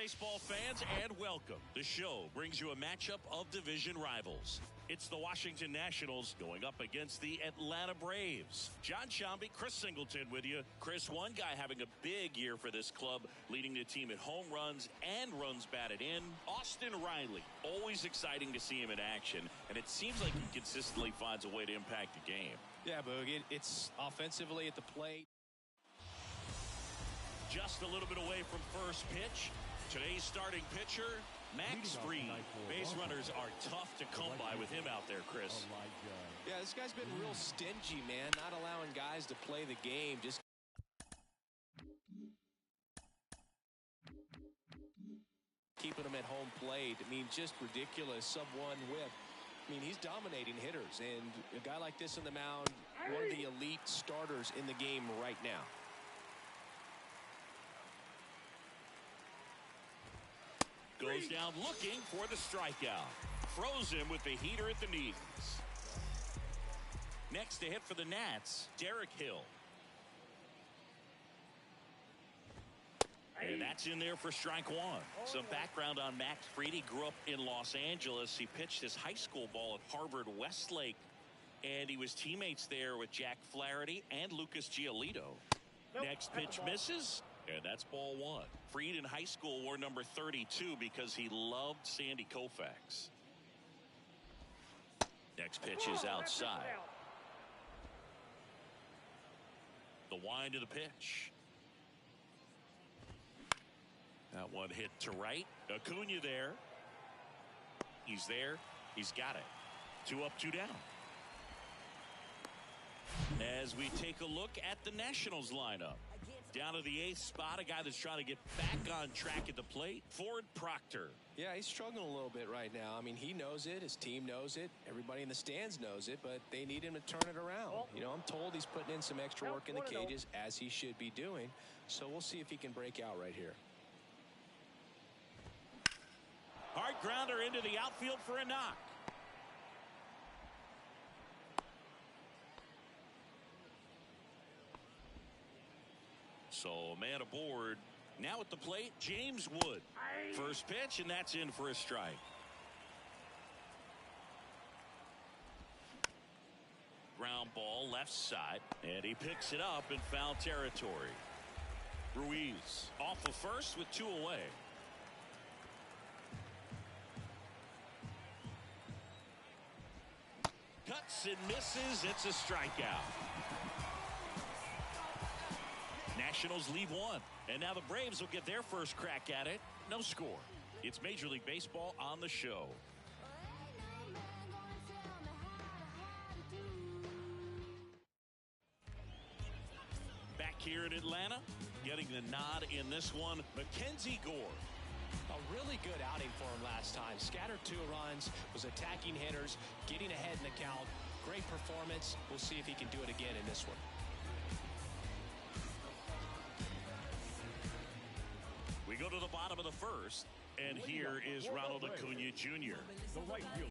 baseball fans, and welcome. The show brings you a matchup of division rivals. It's the Washington Nationals going up against the Atlanta Braves. John Shambi, Chris Singleton with you. Chris, one guy having a big year for this club, leading the team in home runs and runs batted in. Austin Riley, always exciting to see him in action, and it seems like he consistently finds a way to impact the game. Yeah, Boog, it's offensively at the plate. Just a little bit away from first pitch. Today's starting pitcher, Max Fried. Base runners are tough to come by with him out there, Chris. Yeah, this guy's been real stingy, man. Not allowing guys to play the game. Just keeping them at home plate. I mean, just ridiculous. Sub-1 whip. I mean, he's dominating hitters. And a guy like this on the mound, one of the elite starters in the game right now. Goes down looking for the strikeout. Throws him with the heater at the knees. Next to hit for the Nats, Derek Hill. And that's in there for strike one. Some background on Max Fried. He grew up in Los Angeles. He pitched his high school ball at Harvard Westlake. And he was teammates there with Jack Flaherty and Lucas Giolito. Next pitch misses. And that's ball one. Fried in high school wore number 32 because he loved Sandy Koufax. Next pitch is outside. The wind of the pitch. That one hit to right. Acuna there. He's there. He's got it. 2 up, 2 down. As we take a look at the Nationals lineup. Down to the 8th spot, a guy that's trying to get back on track at the plate, Ford Proctor. Yeah, he's struggling a little bit right now. I mean, he knows it. His team knows it. Everybody in the stands knows it, but they need him to turn it around. You know, I'm told he's putting in some extra work in the cages, as he should be doing. So we'll see if he can break out right here. Hard grounder into the outfield for a knock. So a man aboard. Now at the plate, James Wood. First pitch, and that's in for a strike. Ground ball left side, and he picks it up in foul territory. Ruiz off the first with 2 away. Cuts and misses. It's a strikeout. Nationals leave 1, and now the Braves will get their first crack at it. No score. It's Major League Baseball on the show. Back here in Atlanta, getting the nod in this one, Mackenzie Gore. A really good outing for him last time. Scattered 2 runs, was attacking hitters, getting ahead in the count. Great performance. We'll see if he can do it again in this one. We go to the bottom of the first, and here is Ronald Acuna Jr. The right field.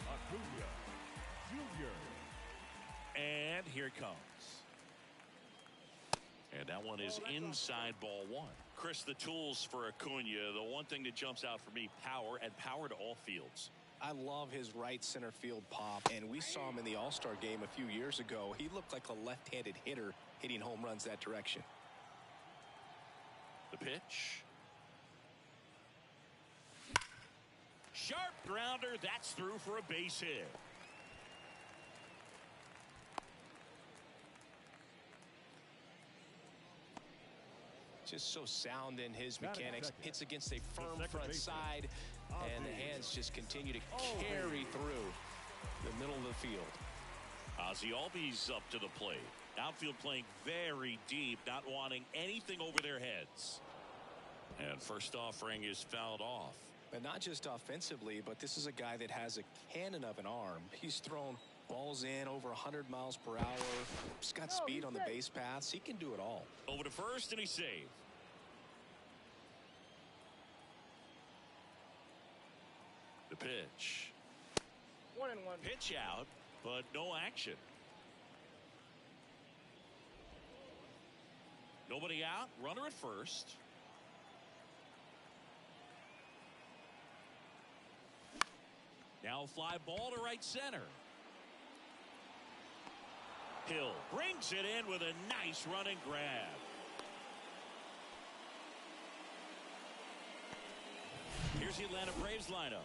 Acuna Jr. And here it comes. And that one is inside ball 1. Chris, the tools for Acuna, the one thing that jumps out for me, power, and power to all fields. I love his right center field pop, and we saw him in the All-Star game a few years ago. He looked like a left-handed hitter hitting home runs that direction. The pitch. Sharp grounder. That's through for a base hit. Just so sound in his mechanics. Hits against a firm front side, and the hands just continue to carry through the middle of the field. Ozzie Albies up to the plate. Outfield playing very deep, not wanting anything over their heads. And first offering is fouled off. And not just offensively, but this is a guy that has a cannon of an arm. He's thrown Ball's in over 100 miles per hour. He's got speed on the base paths. He can do it all. Over to first, and he's saved. The pitch. 1-1. Pitch out, but no action. Nobody out. Runner at first. Now fly ball to right center. Hill brings it in with a nice running grab. Here's the Atlanta Braves lineup.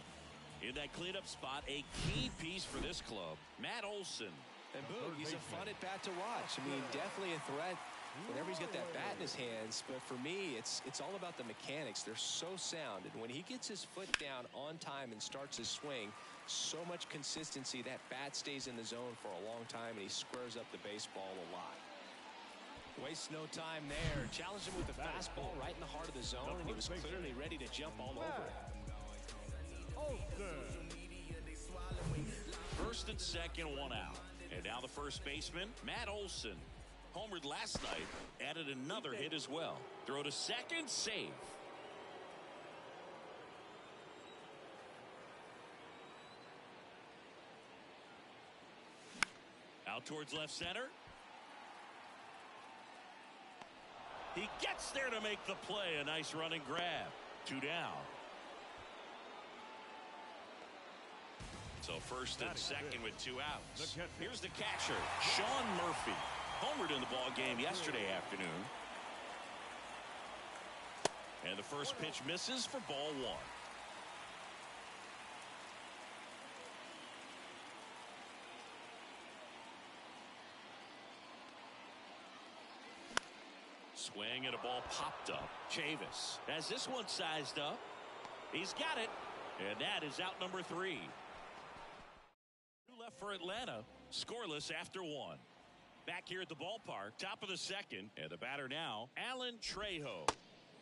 In that cleanup spot, a key piece for this club, Matt Olson. And boom, he's a fun at bat to watch. I mean, definitely a threat whenever he's got that bat in his hands. But for me, it's all about the mechanics. They're so sound. And when he gets his foot down on time and starts his swing, so much consistency, that bat stays in the zone for a long time, and he squares up the baseball a lot. Wastes no time there. Challenged him with a fastball right in the heart of the zone, and he was clearly ready to jump all over it. First and second, one out. And now the first baseman, Matt Olson. Homered last night, added another hit as well. Throw to second, safe. Out towards left center. He gets there to make the play. A nice running grab. 2 down. So first and second with 2 outs. Here's the catcher, Sean Murphy. Homered in the ball game yesterday afternoon. And the first pitch misses for ball 1. Swing and a ball popped up. Chavis has this one sized up. He's got it. And that is out number 3. Left for Atlanta. Scoreless after 1. Back here at the ballpark. Top of the second. And the batter now, Alan Trejo.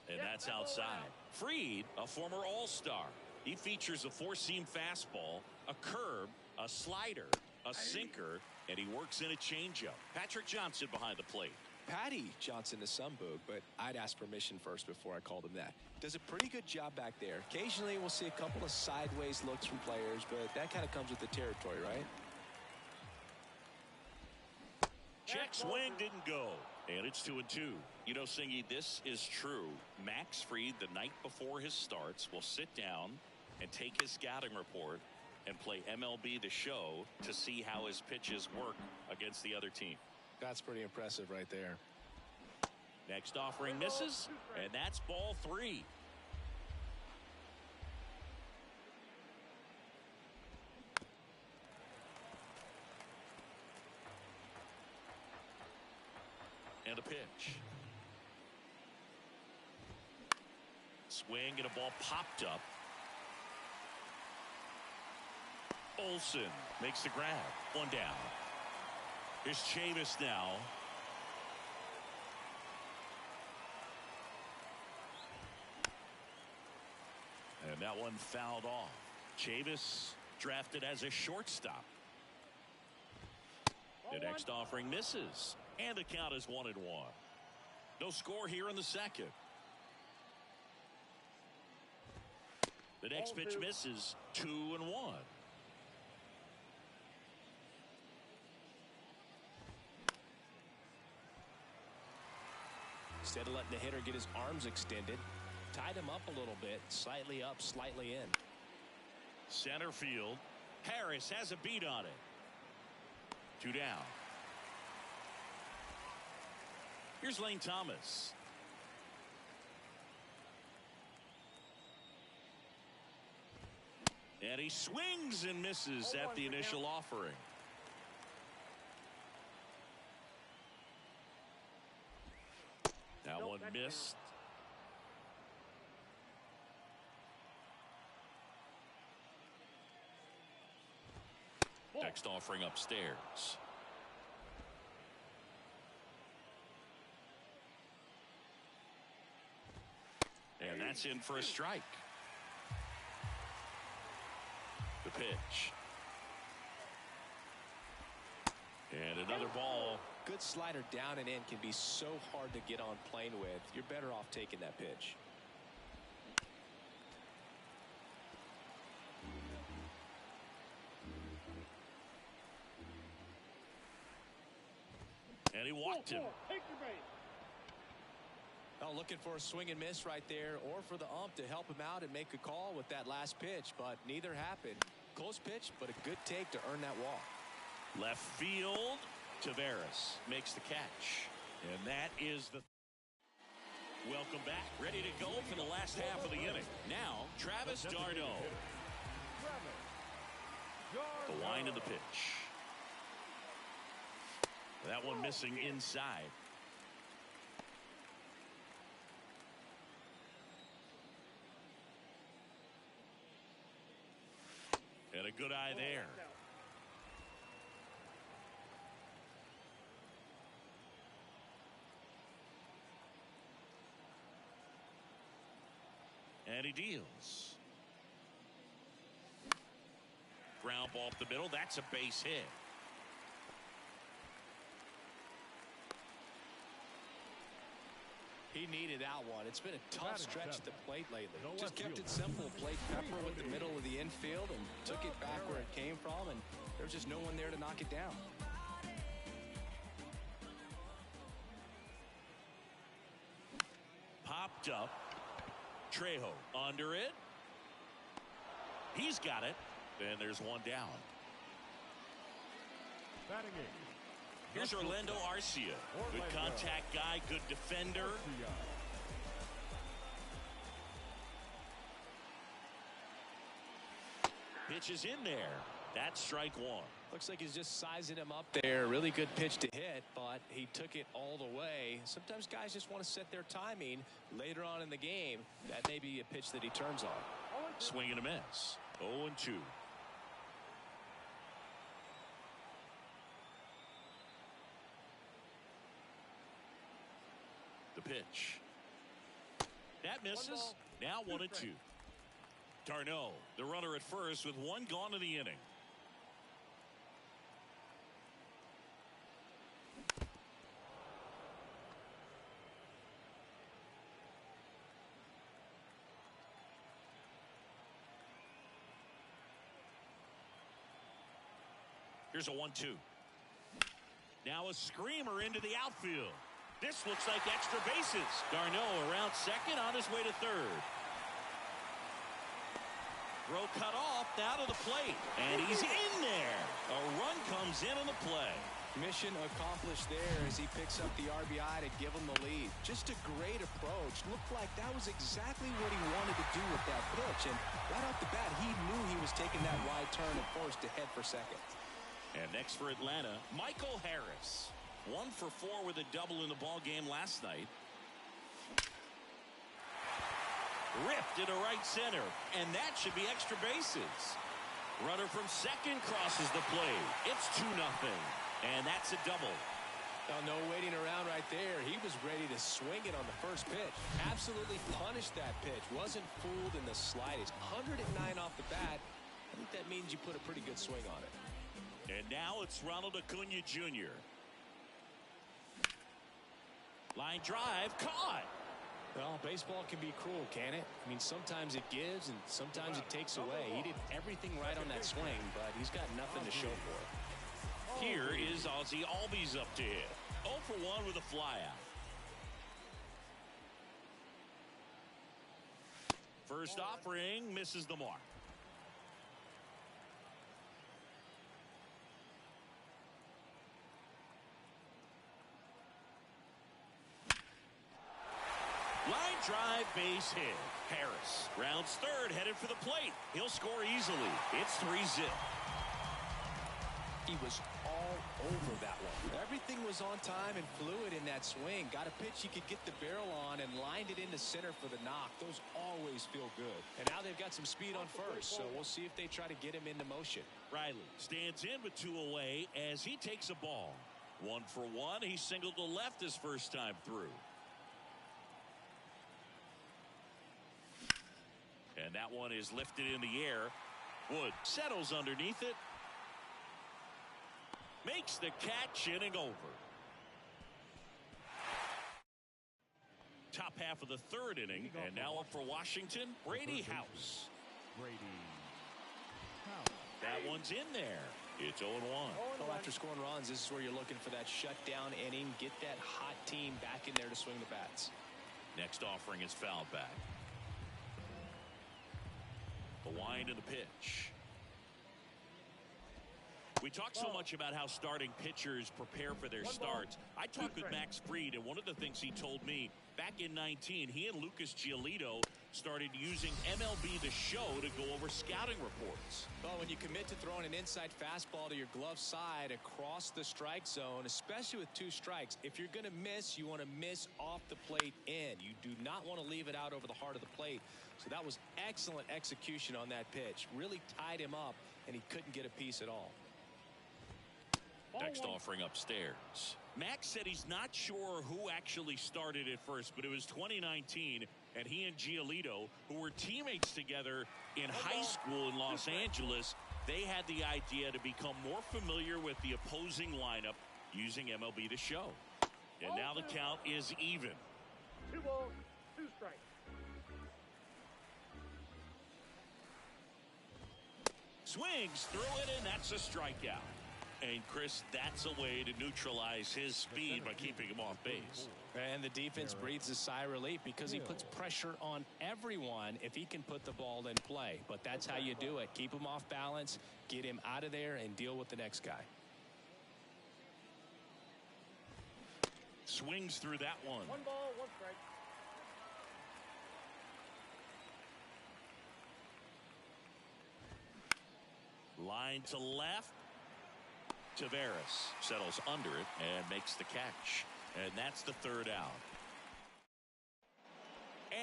And that's outside. Fried, a former All-Star. He features a 4-seam fastball, a curve, a slider, a sinker, and he works in a changeup. Patrick Johnson behind the plate. Patty Johnson to some boog, but I'd ask permission first before I called him that. Does a pretty good job back there. Occasionally we'll see a couple of sideways looks from players, but that kind of comes with the territory, right? Check swing didn't go. And it's 2-2. You know, Singy, this is true. Max Fried, the night before his starts, will sit down and take his scouting report and play MLB The Show to see how his pitches work against the other team. That's pretty impressive right there. Next offering misses, and that's ball 3. And a pitch. Swing and a ball popped up. Olson makes the grab. 1 down. Here's Chavis now. And that one fouled off. Chavis drafted as a shortstop. The next offering misses. And the count is 1-1. No score here in the second. The next pitch misses. 2-1. Instead of letting the hitter get his arms extended, tied him up a little bit, slightly up, slightly in. Center field. Harris has a beat on it. 2 down. Here's Lane Thomas. And he swings and misses at the initial offering. That one missed. Next offering upstairs. And that's in for a strike. The pitch. And another ball. Good slider down and in can be so hard to get on plane with. You're better off taking that pitch. And he walked him. Oh, looking for a swing and miss right there, or for the ump to help him out and make a call with that last pitch, but neither happened. Close pitch, but a good take to earn that walk. Left field. Taveras makes the catch. And that is the... Welcome back. Ready to go for the last half of the inning. Now, Travis d'Arnaud. The line of the pitch. That one missing inside. And a good eye there. And he deals. Ground ball up the middle. That's a base hit. He needed that one. It's been a tough stretch at the plate lately. Just kept it simple. Played pepper with the middle of the infield and took it back where it came from, and there's just no one there to knock it down. Popped up. Trejo under it. He's got it. And there's one down. Batting eight. Here's Orlando Arcia. Good contact guy, good defender. Pitch is in there. That's strike one. Looks like he's just sizing him up there. Really good pitch to hit, but he took it all the way. Sometimes guys just want to set their timing later on in the game. That may be a pitch that he turns on. Swing and a miss. 0-2. The pitch. That misses. Now 1-2. d'Arnaud, the runner at first with one gone in the inning. Here's a 1-2. Now a screamer into the outfield. This looks like extra bases. d'Arnaud around second, on his way to third. Throw cut off, now to the plate. And he's in there. A run comes in on the play. Mission accomplished there as he picks up the RBI to give him the lead. Just a great approach. Looked like that was exactly what he wanted to do with that pitch. And right off the bat, he knew he was taking that wide turn at first to head for second. And next for Atlanta, Michael Harris. 1 for 4 with a double in the ball game last night. Ripped into right center, and that should be extra bases. Runner from second crosses the plate. It's 2-0, and that's a double. Well, no waiting around right there. He was ready to swing it on the first pitch. Absolutely punished that pitch. Wasn't fooled in the slightest. 109 off the bat. I think that means you put a pretty good swing on it. And now it's Ronald Acuna Jr. Line drive, caught. Well, baseball can be cruel, can it? I mean, sometimes it gives and sometimes it takes away. He did everything right on that swing, but he's got nothing to show for it. Here is Ozzie Albies up to hit. 0 for 1 with a flyout. First offering misses the mark. Line drive, base hit. Harris rounds third, headed for the plate. He'll score easily. It's 3-0. He was all over that one. Everything was on time and fluid in that swing. Got a pitch he could get the barrel on and lined it into center for the knock. Those always feel good. And now they've got some speed on first, so we'll see if they try to get him into motion. Riley stands in with 2 away as he takes a ball. 1 for 1. He singled to left his first time through. And that one is lifted in the air. Wood settles underneath it. Makes the catch, inning over. Top half of the third inning, and now up for Washington, Brady House. That one's in there. It's 0-1. Well, after scoring runs, this is where you're looking for that shutdown inning. Get that hot team back in there to swing the bats. Next offering is fouled back. The wind and the pitch. We talk so much about how starting pitchers prepare for their starts. I talked with Max Fried, and one of the things he told me back in 19, he and Lucas Giolito started using MLB The Show to go over scouting reports. Well, when you commit to throwing an inside fastball to your glove side across the strike zone, especially with 2 strikes, if you're going to miss, you want to miss off the plate in. You do not want to leave it out over the heart of the plate. So that was excellent execution on that pitch. Really tied him up, and he couldn't get a piece at all. Next offering upstairs. Max said he's not sure who actually started at first, but it was 2019, and he and Giolito, who were teammates together in high school in Los Angeles, they had the idea to become more familiar with the opposing lineup using MLB The Show. And now the count is even. 2 balls, 2 strikes. Swings through it, and that's a strikeout. And, Chris, that's a way to neutralize his speed by keeping him off base. And the defense breathes a sigh of relief because he puts pressure on everyone if he can put the ball in play. But that's how you do it. Keep him off balance, get him out of there, and deal with the next guy. Swings through that one. 1 ball, 1 strike. Line to left. Taveras settles under it and makes the catch. And that's the 3rd out.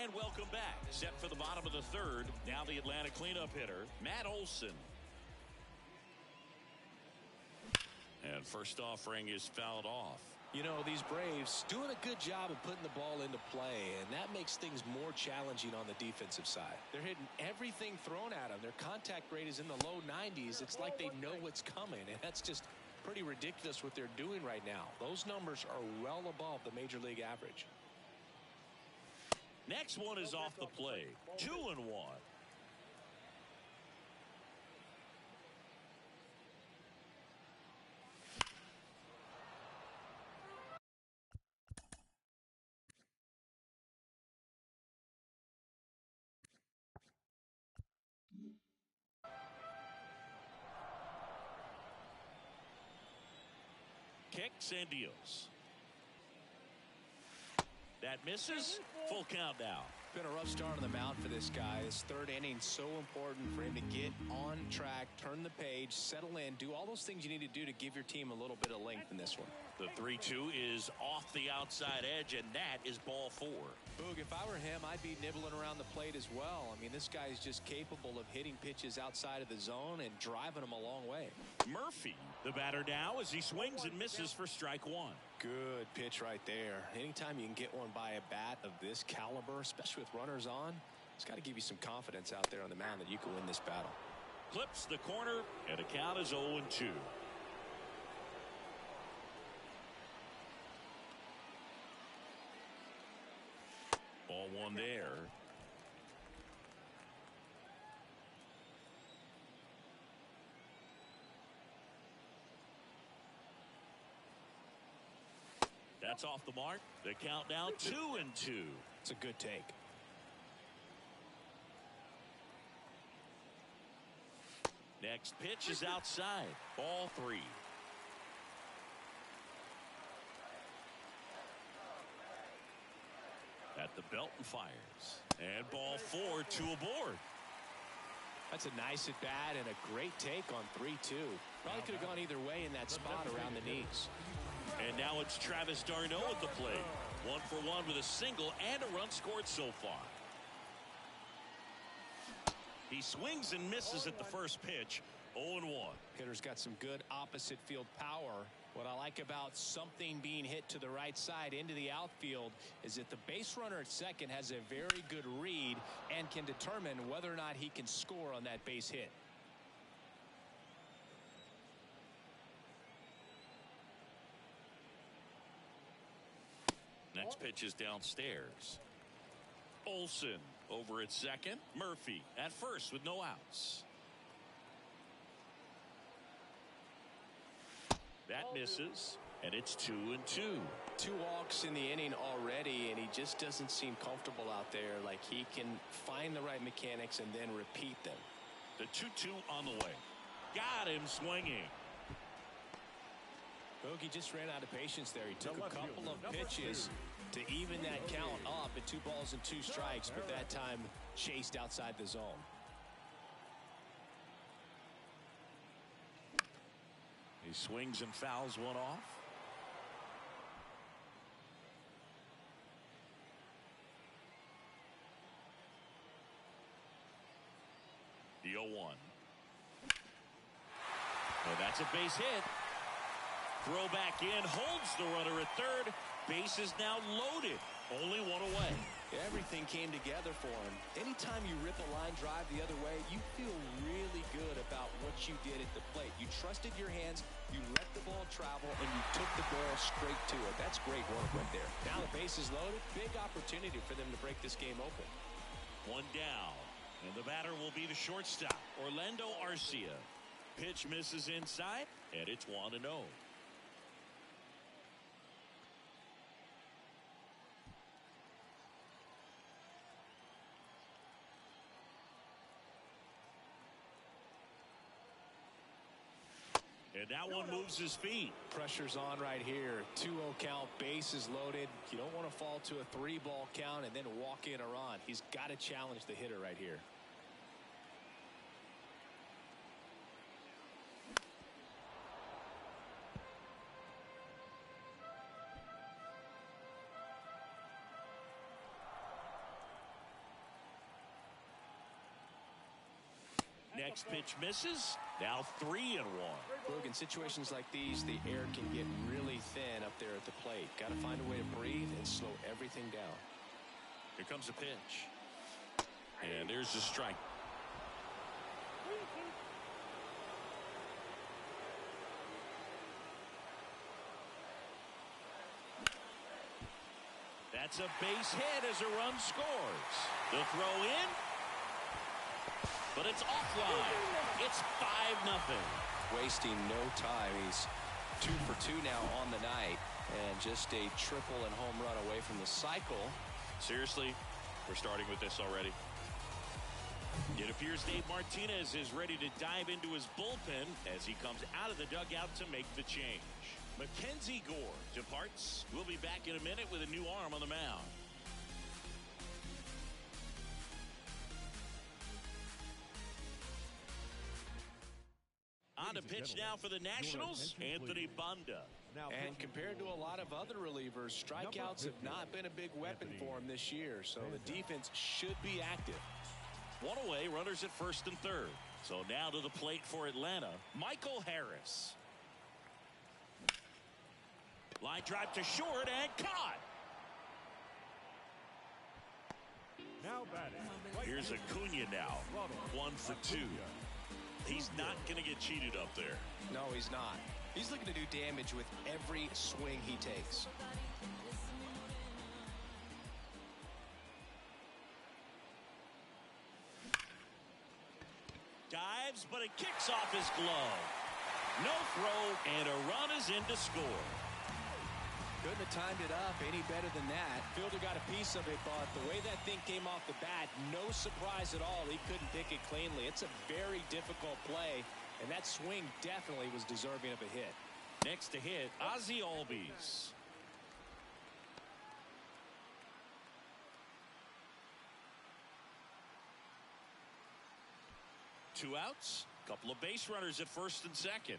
And welcome back. Set for the bottom of the 3rd. Now the Atlanta cleanup hitter, Matt Olson. And first offering is fouled off. You know, these Braves doing a good job of putting the ball into play, and that makes things more challenging on the defensive side. They're hitting everything thrown at them. Their contact rate is in the low 90s. It's like they know what's coming, and that's just pretty ridiculous what they're doing right now. Those numbers are well above the major league average. Next one is off the plate. 2-1. Kicks and deals. That misses. Full count now. Been a rough start on the mound for this guy. This 3rd inning so important for him to get on track, turn the page, settle in, do all those things you need to do to give your team a little bit of length in this one. The 3-2 is off the outside edge, and that is ball 4. Boog, if I were him, I'd be nibbling around the plate as well. I mean, this guy is just capable of hitting pitches outside of the zone and driving them a long way. Murphy, the batter now, as he swings and misses for strike 1. Good pitch right there. Anytime you can get one by a bat of this caliber, especially with runners on, it's got to give you some confidence out there on the mound that you can win this battle. Clips the corner, and the count is 0-2. Ball 1 there. That's off the mark. The count now 2-2. It's a good take. Next pitch is outside. Ball 3. At the belt and fires. And ball 4, 2 aboard. That's a nice at bat and a great take on 3-2. Probably could have gone either way in that spot around the knees. And now it's Travis d'Arnaud at the plate. 1 for 1 with a single and a run scored so far. He swings and misses at the first pitch. 0-1. Hitter's got some good opposite field power. What I like about something being hit to the right side into the outfield is that the base runner at second has a very good read and can determine whether or not he can score on that base hit. pitch is downstairs. Olson over at second. Murphy at first with no outs. That misses, and it's 2-2. 2 walks in the inning already, and he just doesn't seem comfortable out there. Like he can find the right mechanics and then repeat them. The 2-2 on the way. Got him swinging. Bogey just ran out of patience there. He took a couple of pitches to even that count up at 2 balls and 2 strikes, but that time chased outside the zone. He swings and fouls one off. The 0-1. And that's a base hit. Throw back in, holds the runner at third. Base is now loaded. Only one away. Everything came together for him. Anytime you rip a line drive the other way, you feel really good about what you did at the plate. You trusted your hands, you let the ball travel, and you took the ball straight to it. That's great work right there. Now the base is loaded. Big opportunity for them to break this game open. One down, and the batter will be the shortstop, Orlando Arcia. Pitch misses inside, and it's 1-0. And that one moves his feet. Pressure's on right here. 2-0 count, bases loaded. You don't want to fall to a 3-ball count and then walk in or on. He's got to challenge the hitter right here. Next pitch misses. Now 3-1. Look, in situations like these, the air can get really thin up there at the plate. Got to find a way to breathe and slow everything down. Here comes a pitch. And there's the strike. That's a base hit as a run scores. The throw in. But it's offline. It's 5-0. Wasting no time. He's 2 for 2 now on the night. And just a triple and home run away from the cycle. Seriously, we're starting with this already. It appears Dave Martinez is ready to dive into his bullpen as he comes out of the dugout to make the change. Mackenzie Gore departs. We'll be back in a minute with a new arm on the mound. On to pitch now for the Nationals, Anthony Banda. And compared to a lot of other relievers, strikeouts have not been a big weapon for him this year, so the defense should be active. One away, runners at first and third. So now to the plate for Atlanta, Michael Harris. Line drive to short and caught. Now batting. Here's Acuna now. 1 for 2. He's not going to get cheated up there. No, he's not. He's looking to do damage with every swing he takes. Dives, but it kicks off his glove. No throw, and a run is in to score. Couldn't have timed it up any better than that. Fielder got a piece of it, but the way that thing came off the bat, no surprise at all. He couldn't pick it cleanly. It's a very difficult play, and that swing definitely was deserving of a hit. Next to hit, Ozzie Albies. Two outs, couple of base runners at first and second.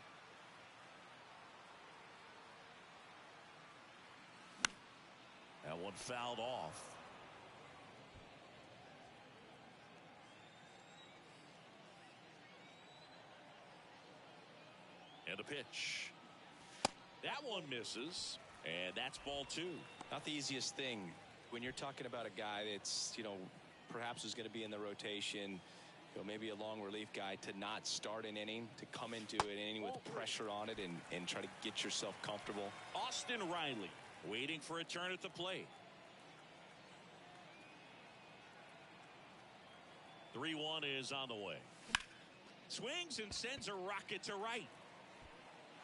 That one fouled off. And a pitch. That one misses, and that's ball 2. Not the easiest thing when you're talking about a guy that's, perhaps is going to be in the rotation, maybe a long relief guy, to not start an inning, to come into an inning with pressure on it and try to get yourself comfortable. Austin Riley waiting for a turn at the plate. 3-1 is on the way. Swings and sends a rocket to right.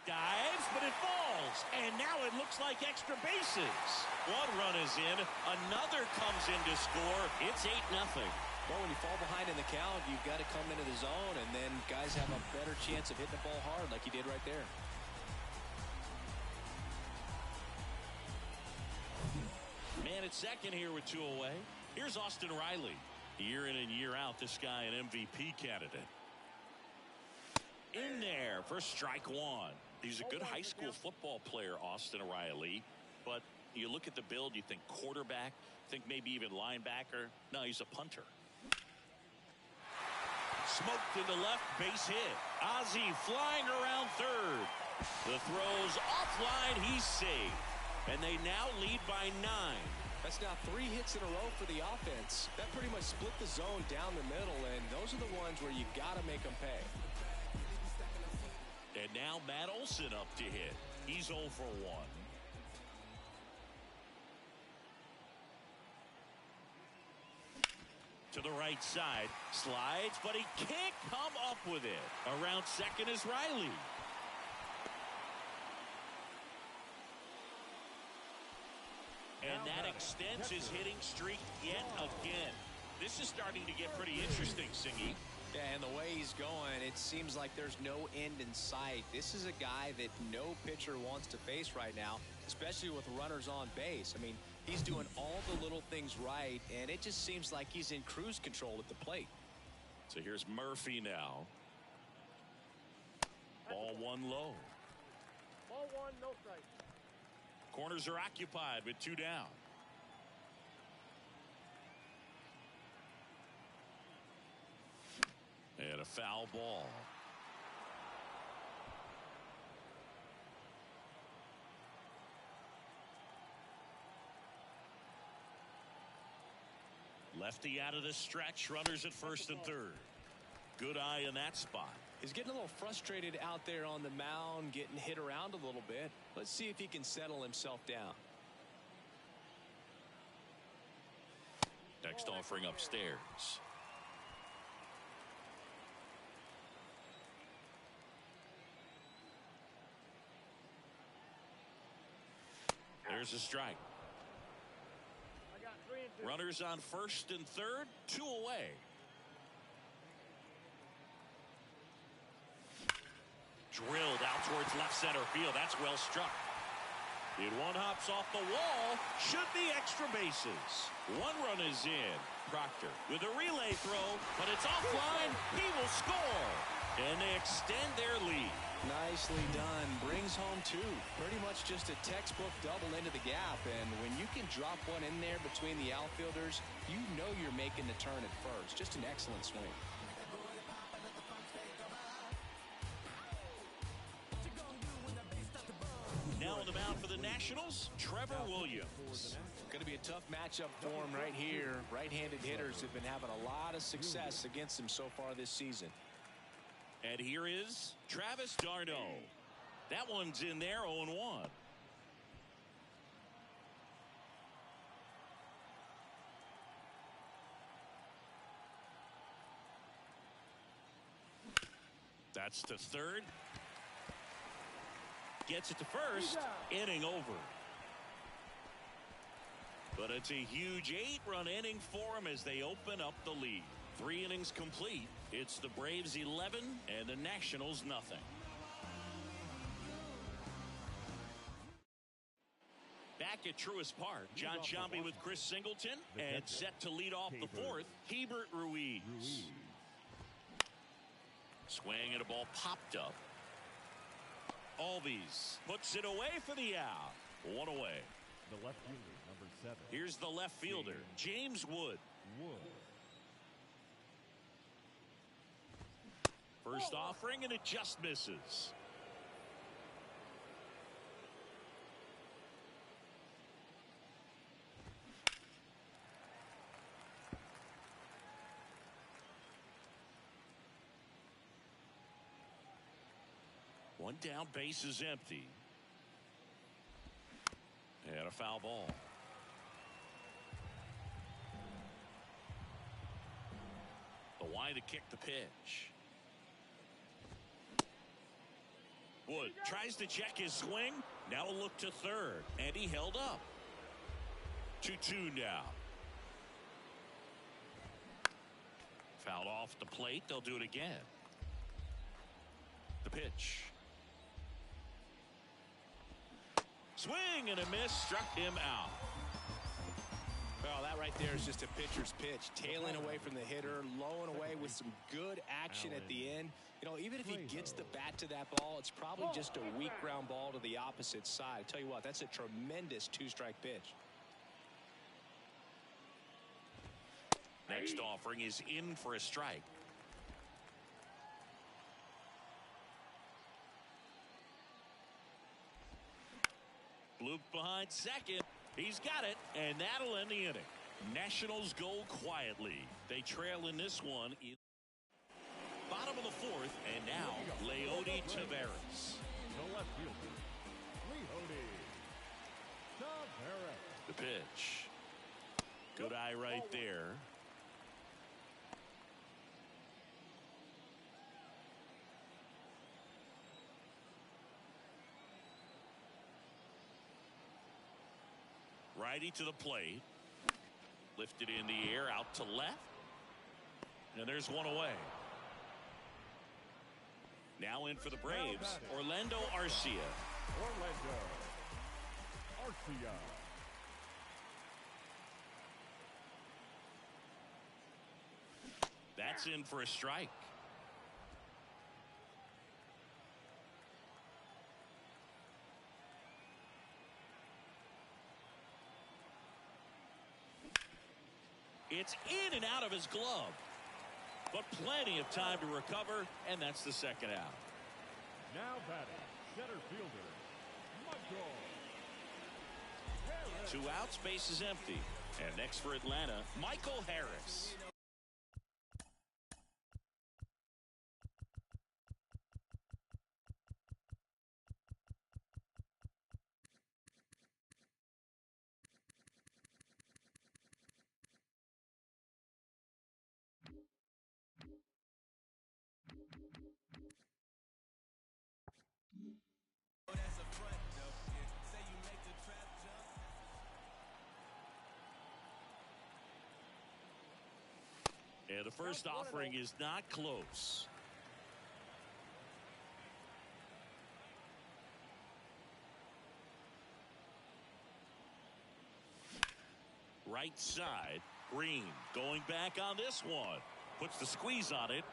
Dives, but it falls. And now it looks like extra bases. One run is in. Another comes in to score. It's 8-0. Well, when you fall behind in the count, you've got to come into the zone, and then guys have a better chance of hitting the ball hard like you did right there. Man at second here with 2 away. Here's Austin Riley. Year in and year out, this guy an MVP candidate. In there for strike one. He's a good high school football player, Austin Riley. But you look at the build, you think quarterback, think maybe even linebacker. No, he's a punter. Smoked into left, base hit. Ozzie flying around third. The throw's offline, he's safe. And they now lead by 9. That's now 3 hits in a row for the offense. That pretty much split the zone down the middle, and those are the ones where you got to make them pay. And now Matt Olson up to hit. He's 0 for 1. To the right side. Slides, but he can't come up with it. Around second is Riley. And that extends his hitting streak yet again. This is starting to get pretty interesting, Singy. Yeah, and the way he's going, it seems like there's no end in sight. This is a guy that no pitcher wants to face right now, especially with runners on base. I mean, he's doing all the little things right, and it just seems like he's in cruise control at the plate. So here's Murphy now. Ball 1 low. Ball 1, no strike. Corners are occupied with 2 down. And a foul ball. Lefty out of the stretch. Runners at first and third. Good eye in that spot. He's getting a little frustrated out there on the mound, getting hit around a little bit. Let's see if he can settle himself down. Next offering upstairs. There's a strike. I got 3 and 2. Runners on first and third, 2 away. Drilled out towards left center field. That's well struck. It one hops off the wall. Should be extra bases. 1 run is in. Proctor with a relay throw, but it's offline. He will score. And they extend their lead. Nicely done. Brings home 2. Pretty much just a textbook double into the gap. And when you can drop one in there between the outfielders, you know you're making the turn at first. Just an excellent swing. Now on the mound for the Nationals, Trevor Williams. Going to be a tough matchup for him right here. Right-handed hitters have been having a lot of success against him so far this season. And here is Travis d'Arnaud. That one's in there, 0-1. That's to third. Gets it to first. Inning over. But it's a huge 8-run inning for him as they open up the lead. 3 innings complete. It's the Braves 11 and the Nationals nothing. Back at Truist Park, John Sciambi with Chris Singleton, and set to lead off the 4th, Hebert Ruiz. Swing and a ball popped up. Albies puts it away for the out. 1 away. The left fielder, number 7. Here's the left fielder, James Wood. First offering, and it just misses. One down, base is empty. And a foul ball. The Line to kick the pitch. Wood tries to check his swing. Now a look to third. And he held up. 2-2 now. Fouled off the plate. They'll do it again. The pitch. Swing and a miss. Struck him out. Well, that right there is just a pitcher's pitch. Tailing away from the hitter, lowing away with some good action at the end. You know, even if he gets the bat to that ball, it's probably just a weak ground ball to the opposite side. I tell you what, that's a tremendous two-strike pitch. Next offering is in for a strike. Luke behind second. He's got it, and that'll end the inning. Nationals go quietly. They trail in this one. Bottom of the fourth, and now Leody Taveras. The left fielder, Leody Taveras. The pitch. Good eye right there. Righty to the plate. Lifted in the air out to left. And there's one away. Now in for the Braves, Orlando Arcia. Orlando Arcia. That's in for a strike. It's in and out of his glove. But plenty of time to recover, and that's the second out. Now batting, center fielder, Michael Harris. 2 outs, base is empty. And next for Atlanta, Michael Harris. And the first offering is not close. Right side, Green going back on this one. Puts the squeeze on it,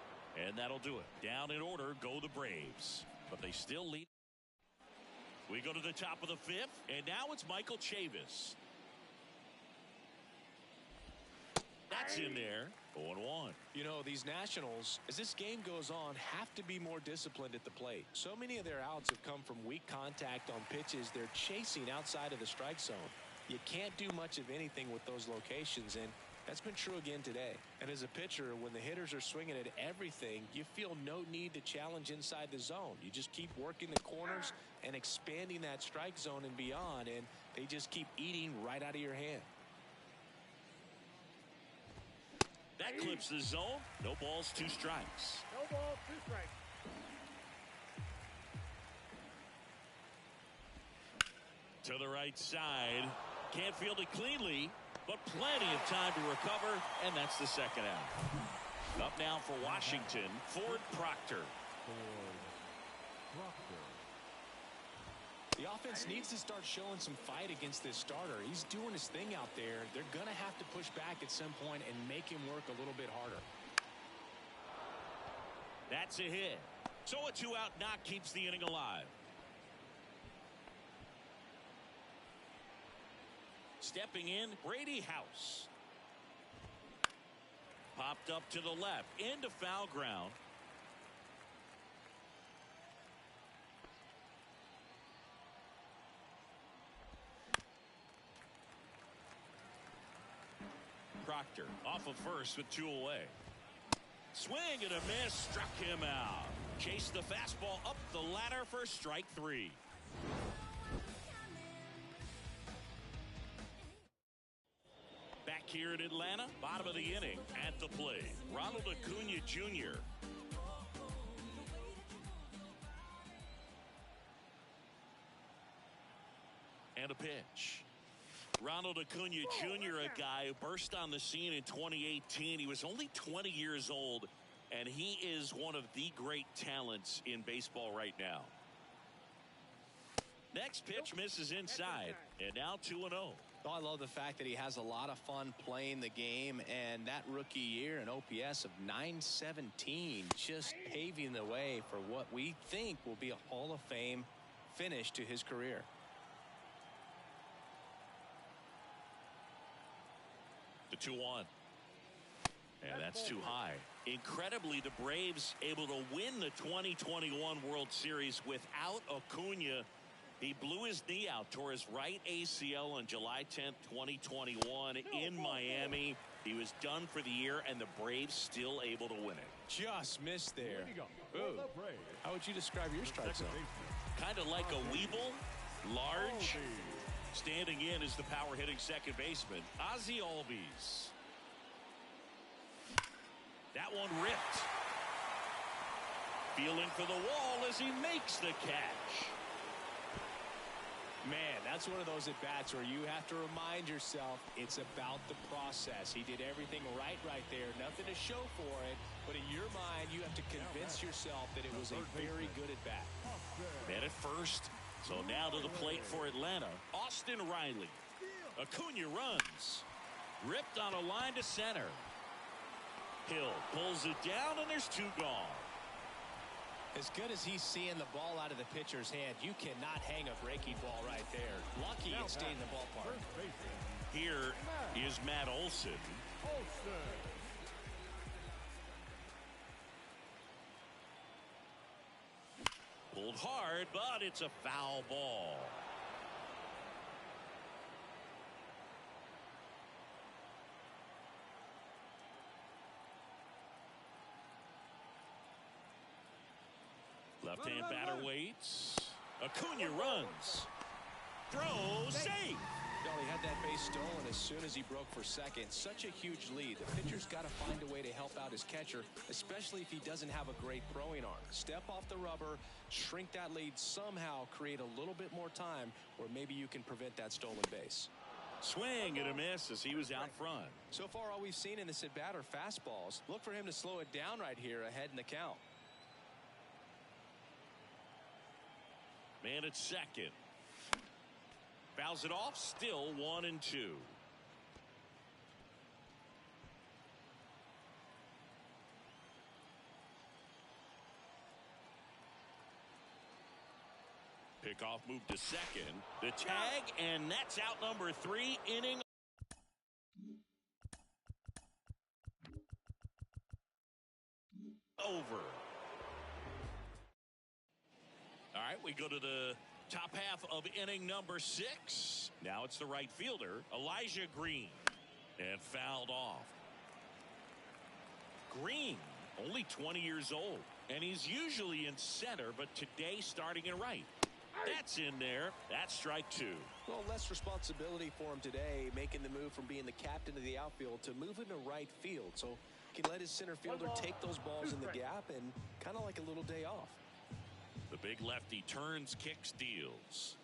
and that'll do it. Down in order go the Braves, but they still lead. We go to the top of the fifth, and now it's Michael Chavis. That's in there. 0-1. You know, these Nationals, as this game goes on, have to be more disciplined at the plate. So many of their outs have come from weak contact on pitches they're chasing outside of the strike zone. You can't do much of anything with those locations, and that's been true again today. And as a pitcher, when the hitters are swinging at everything, you feel no need to challenge inside the zone. You just keep working the corners and expanding that strike zone and beyond, and they just keep eating right out of your hand. That clips the zone. No balls, 2 strikes. No balls, 2 strikes. To the right side. Can't field it cleanly, but plenty of time to recover, and that's the second out. Up now for Washington, Ford Proctor. Ford Proctor. The offense needs to start showing some fight against this starter. He's doing his thing out there. They're going to have to push back at some point and make him work a little bit harder. That's a hit. So a 2-out knock keeps the inning alive. Stepping in, Brady House. Popped up to the left, into foul ground. Proctor off of first with 2 away. Swing and a miss, struck him out. Chased the fastball up the ladder for strike 3. Back here in Atlanta. Bottom of the inning at the plate, Ronald Acuna Jr. And a pitch. Ronald Acuna Jr., a guy who burst on the scene in 2018. He was only 20 years old, and he is one of the great talents in baseball right now. Next pitch misses inside, and now 2-0. Oh, I love the fact that he has a lot of fun playing the game, and that rookie year, an OPS of 917, just paving the way for what we think will be a Hall of Fame finish to his career. The 2-1. And that's too high. Incredibly, the Braves able to win the 2021 World Series without Acuna. He blew his knee out, tore his right ACL on July 10th, 2021 in Miami. He was done for the year, and the Braves still able to win it. Just missed there. Ooh. How would you describe your strike zone? Kind of like a Weeble, large. Standing in is the power hitting second baseman, Ozzie Albies. That one ripped. Feeling for the wall as he makes the catch. Man, that's one of those at-bats where you have to remind yourself it's about the process. He did everything right there. Nothing to show for it. But in your mind, you have to convince yourself that it was a very good at-bat. Man at first. So now to the plate for Atlanta, Austin Riley. Acuna runs. Ripped on a line to center. Hill pulls it down, and there's two gone. As good as he's seeing the ball out of the pitcher's hand, you cannot hang a breaking ball right there. Lucky it stayed in the ballpark. Here is Matt Olson. Pulled hard, but it's a foul ball. Left-hand batter waits. Acuna runs. Throws, safe. No, he had that base stolen as soon as he broke for second. Such a huge lead. The pitcher's got to find a way to help out his catcher, especially if he doesn't have a great throwing arm. Step off the rubber, shrink that lead somehow, create a little bit more time where maybe you can prevent that stolen base. Swing and a miss as he was out front. So far, all we've seen in this at-bat are fastballs. Look for him to slow it down right here ahead in the count. Man at second. Fouls it off, still 1-2. Pickoff move to second. The tag, and that's out number 3, inning. Over. All right, we go to the top half of inning number 6. Now it's the right fielder, Elijah Green, and fouled off. Green, only 20 years old, and he's usually in center, but today starting in right. That's in there. That's strike 2. Well, less responsibility for him today, making the move from being the captain of the outfield to moving to right field. So he can let his center fielder take those balls in the gap and kind of like a little day off. The big lefty turns, kicks, deals.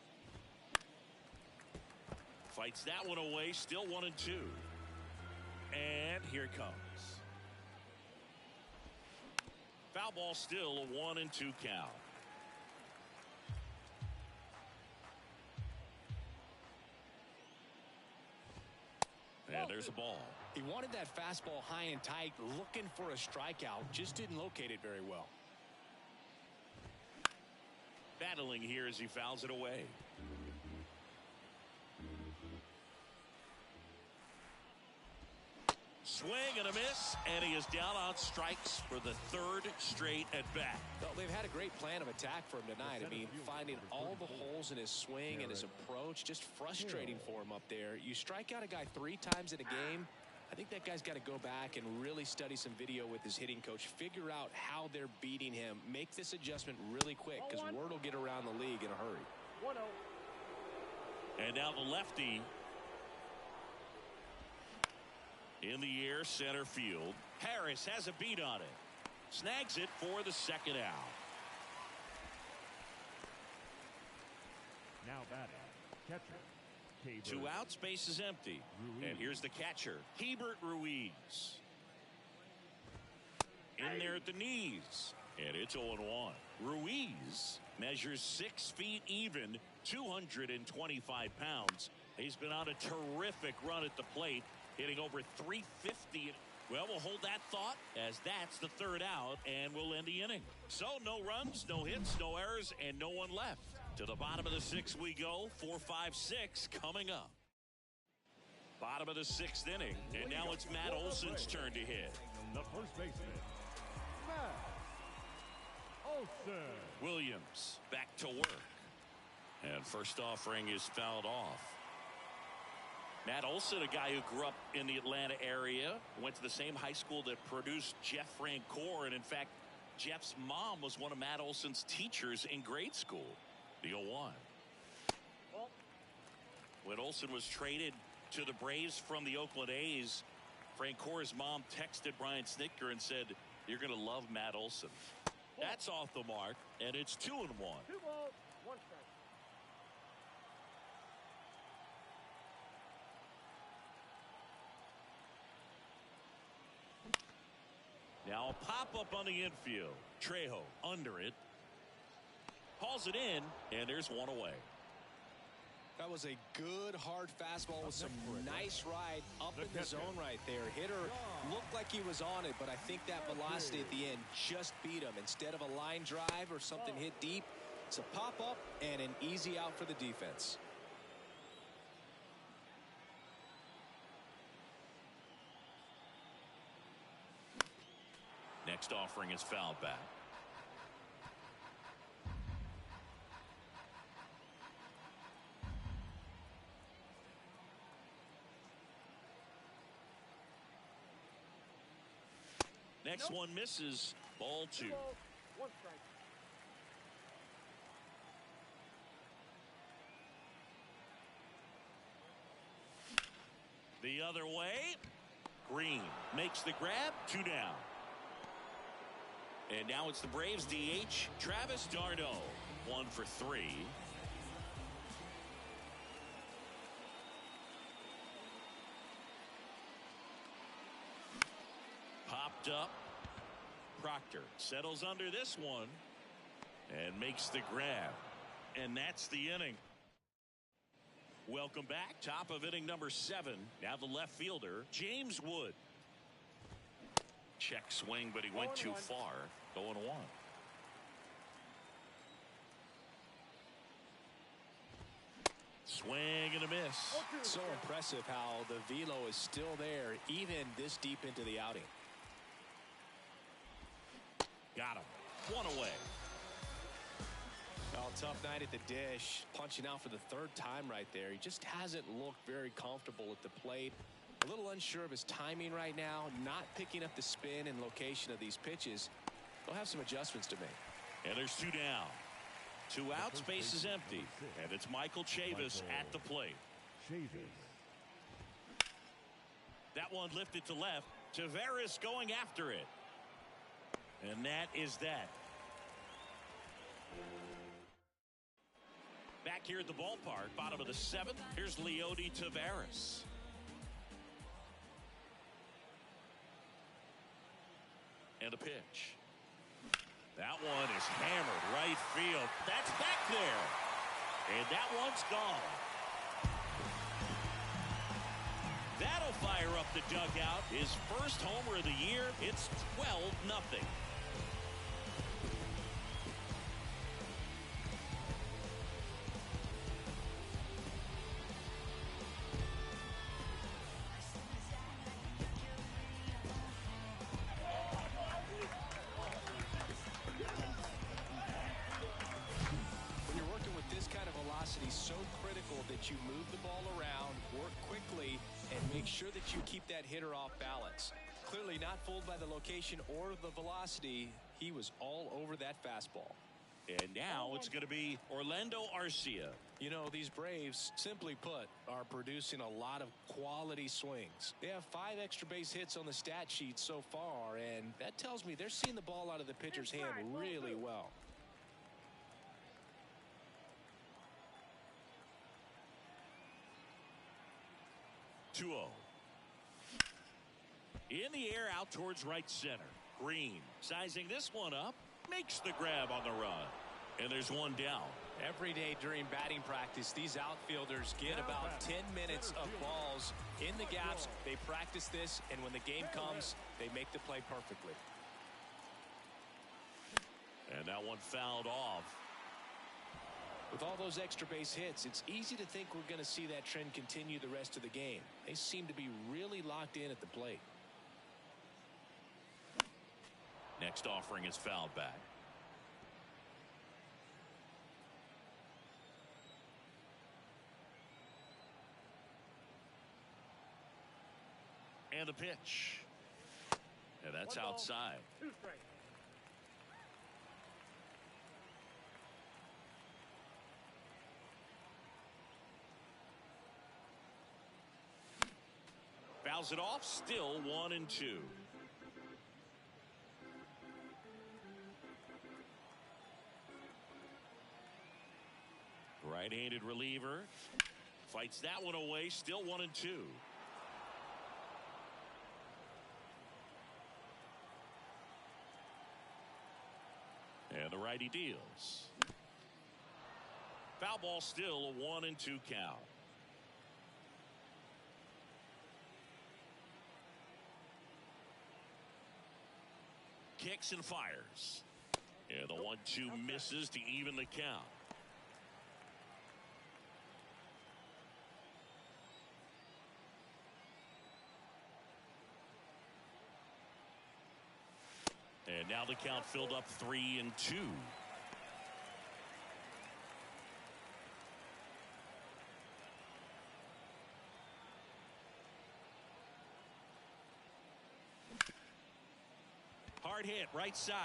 Fights that one away, still 1-2. And here it comes. Foul ball, still a 1-2 count. And there's a ball. He wanted that fastball high and tight, looking for a strikeout, just didn't locate it very well. Battling here as he fouls it away. Swing and a miss, and he is down on strikes for the 3rd straight at bat. Well, they've had a great plan of attack for him tonight. I mean, finding all the holes in his swing and his approach, just frustrating for him up there. You strike out a guy 3 times in a game, I think that guy's got to go back and really study some video with his hitting coach, figure out how they're beating him, make this adjustment really quick, because word will get around the league in a hurry. 1-0. And now the lefty. In the air, center field. Harris has a beat on it. Snags it for the second out. Now batting, catcher. Hebert. 2 outs, base is empty. Ruiz. And here's the catcher, Hebert Ruiz. In there at the knees. And it's 0-1. Ruiz measures 6 feet even, 225 pounds. He's been on a terrific run at the plate, hitting over 350. Well, we'll hold that thought as that's the third out, and we'll end the inning. So no runs, no hits, no errors, and no one left. To the bottom of the 6th we go. 4, 5, 6 coming up. Bottom of the 6th inning, and now it's Matt Olson's turn to hit. The first baseman, Matt Olson. Williams back to work. And first offering is fouled off. Matt Olson, a guy who grew up in the Atlanta area, went to the same high school that produced Jeff Francoeur, and in fact, Jeff's mom was one of Matt Olson's teachers in grade school. The 0-1. When Olson was traded to the Braves from the Oakland A's, Francoeur's mom texted Brian Snitker and said, "You're going to love Matt Olson." That's off the mark, and it's 2-1. 2 balls, 1 strike. Now a pop-up on the infield. Trejo under it. Hauls it in, and there's one away. That was a good hard fastball with some nice ride up in the zone right there. Hitter looked like he was on it, but I think that velocity at the end just beat him. Instead of a line drive or something hit deep, it's a pop-up and an easy out for the defense. Next offering is fouled back. Next one misses. Ball 2. 2 balls, 1 strike. The other way. Green makes the grab. 2 down. And now it's the Braves DH, Travis d'Arnaud. 1 for 3. Popped up. Proctor settles under this one and makes the grab. And that's the inning. Welcome back. Top of inning number 7. Now the left fielder, James Wood. Check swing, but he went too far. 0-1. Swing and a miss. So impressive how the velo is still there even this deep into the outing. Got him. 1 away. Well, tough night at the dish. Punching out for the 3rd time right there. He just hasn't looked very comfortable at the plate. A little unsure of his timing right now. Not picking up the spin and location of these pitches. They'll have some adjustments to make. And there's 2 down. 2 out, space is empty. And it's Michael Chavis at the plate. Chavis. That one lifted to left. Taveras going after it. And that is that. Back here at the ballpark, bottom of the 7th, here's Leody Taveras. And a pitch. That one is hammered right field. That's back there. And that one's gone. That'll fire up the dugout. His first homer of the year. It's 12-0. So critical that you move the ball around, work quickly, and make sure that you keep that hitter off balance. Clearly not fooled by the location or the velocity. He was all over that fastball. And now it's going to be Orlando Arcia. You know, these Braves, simply put, are producing a lot of quality swings. They have 5 extra base hits on the stat sheet so far, and that tells me they're seeing the ball out of the pitcher's hand really well. Two 0. In the air out towards right center. Green sizing this one up. Makes the grab on the run. And there's one down. Every day during batting practice, these outfielders get about 10 minutes of balls in the gaps. They practice this, and when the game comes, they make the play perfectly. And that one fouled off. With all those extra base hits, it's easy to think we're going to see that trend continue the rest of the game. They seem to be really locked in at the plate. Next offering is fouled back. And the pitch. And that's outside. 2 strikes. Fouls it off. Still 1-2. Right-handed reliever. Fights that one away. Still 1-2. And the righty deals. Foul ball, still a 1-2 count. Kicks and fires. And the 1-2 misses to even the count. And now the count filled up 3-2. Hard hit right side.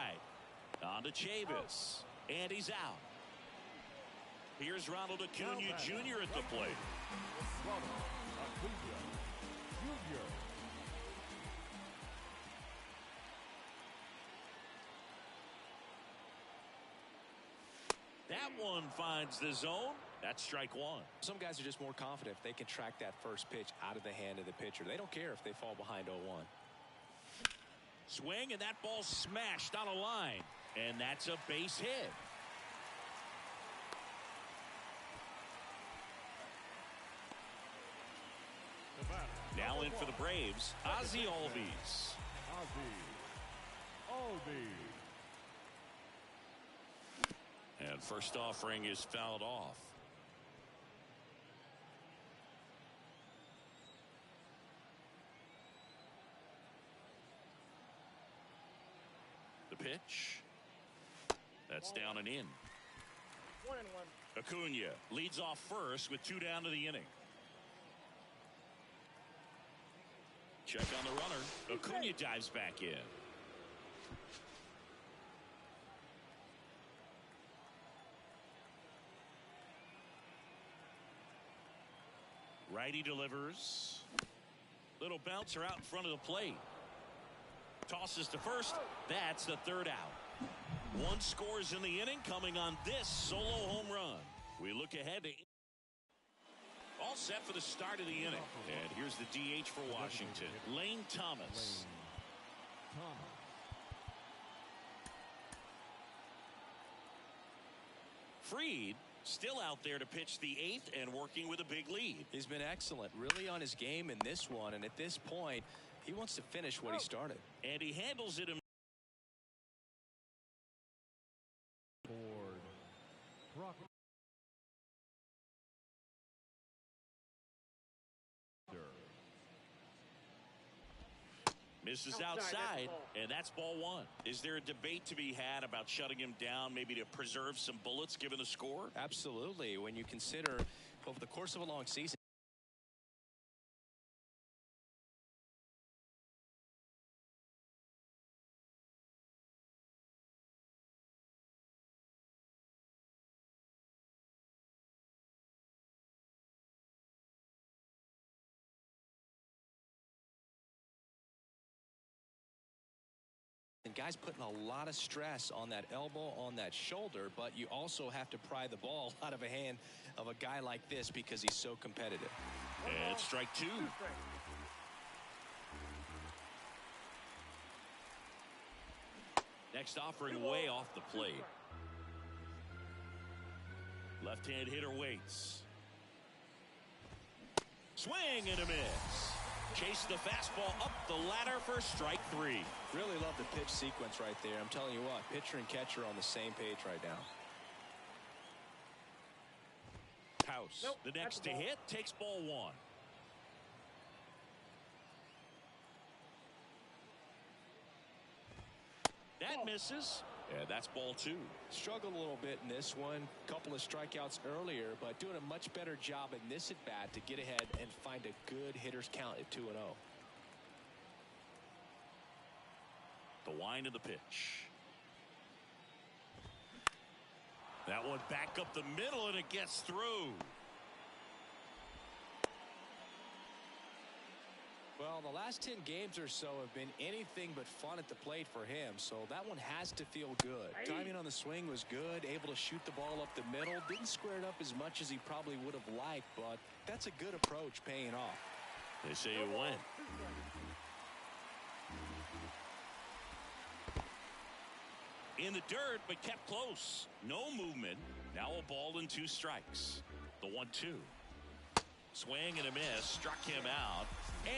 On to Chavis. And he's out. Here's Ronald Acuna Jr. at the plate. That one finds the zone. That's strike one. Some guys are just more confident if they can track that first pitch out of the hand of the pitcher. They don't care if they fall behind 0-1. Swing, and that ball smashed on a line. And that's a base hit. Now in for the Braves, Ozzie Albies. And first offering is fouled off. The pitch. That's down and in. 1-1. Acuna leads off first with 2 down to the inning. Check on the runner. Acuna dives back in. Righty delivers. Little bouncer out in front of the plate. Tosses to first. That's the 3rd out. 1 scores in the inning, coming on this solo home run. We look ahead to all set for the start of the inning. And here's the DH for Washington, Lane Thomas. Fried still out there to pitch the 8th and working with a big lead. He's been excellent, really on his game in this one, and at this point he wants to finish what he started. And he handles it misses outside, and that's ball 1. Is there a debate to be had about shutting him down, maybe to preserve some bullets given the score? Absolutely. When you consider over the course of a long season, guy's putting a lot of stress on that elbow, on that shoulder, but you also have to pry the ball out of a hand of a guy like this because he's so competitive. And strike two. Next offering way off the plate. Left-hand hitter waits. Swing and a miss. Chase the fastball up the ladder for strike three. Really love the pitch sequence right there. I'm telling you what, pitcher and catcher are on the same page right now. House, the next to hit, takes ball one. That misses. Yeah, that's ball two. Struggled a little bit in this one. Couple of strikeouts earlier, but doing a much better job in this at bat to get ahead and find a good hitter's count at 2-0. The wind of the pitch. That one back up the middle, and it gets through. Well, the last 10 games or so have been anything but fun at the plate for him, so that one has to feel good. Timing on the swing was good, able to shoot the ball up the middle. Didn't square it up as much as he probably would have liked, but that's a good approach paying off. They say it went. In the dirt, but kept close. No movement. Now a ball and two strikes. The 1-2. Swing and a miss. Struck him out.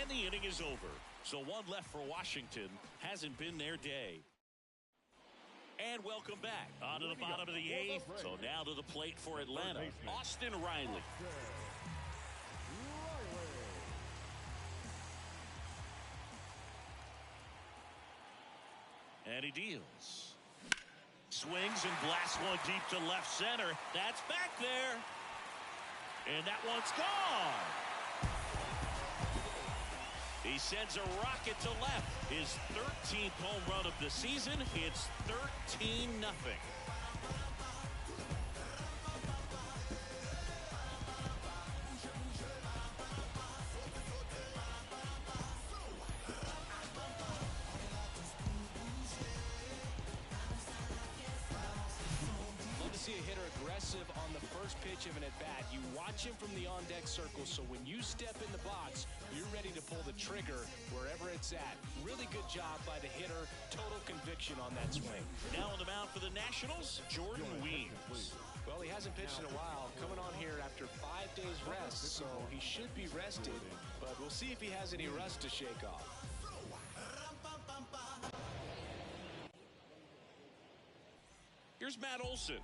And the inning is over. So one left for Washington. Hasn't been their day. And welcome back. On to the bottom of the eighth. So now to the plate for Atlanta. Austin Riley. And he deals. Swings and blasts one deep to left center. That's back there. And that one's gone. He sends a rocket to left. His 13th home run of the season. It's 13-0. See a hitter aggressive on the first pitch of an at-bat. You watch him from the on-deck circle, so when you step in the box, you're ready to pull the trigger wherever it's at. Really good job by the hitter. Total conviction on that swing. Now on the mound for the Nationals, Jordan Weems. Well, he hasn't pitched in a while. Coming on here after 5 days rest, so he should be rested. But we'll see if he has any rust to shake off. Here's Matt Olson.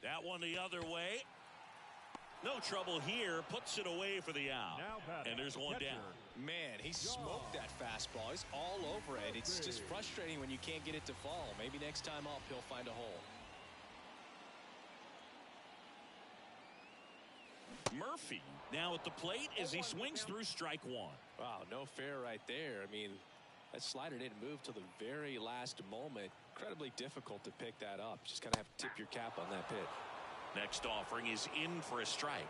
That one the other way. No trouble here. Puts it away for the out. And there's one down. Man, he smoked that fastball. He's all over it. It's just frustrating when you can't get it to fall. Maybe next time up he'll find a hole. Murphy now at the plate as he swings through strike one. Wow, no fair right there. I mean, that slider didn't move till the very last moment. Incredibly difficult to pick that up. Just gotta have to tip your cap on that pitch. Next offering is in for a strike.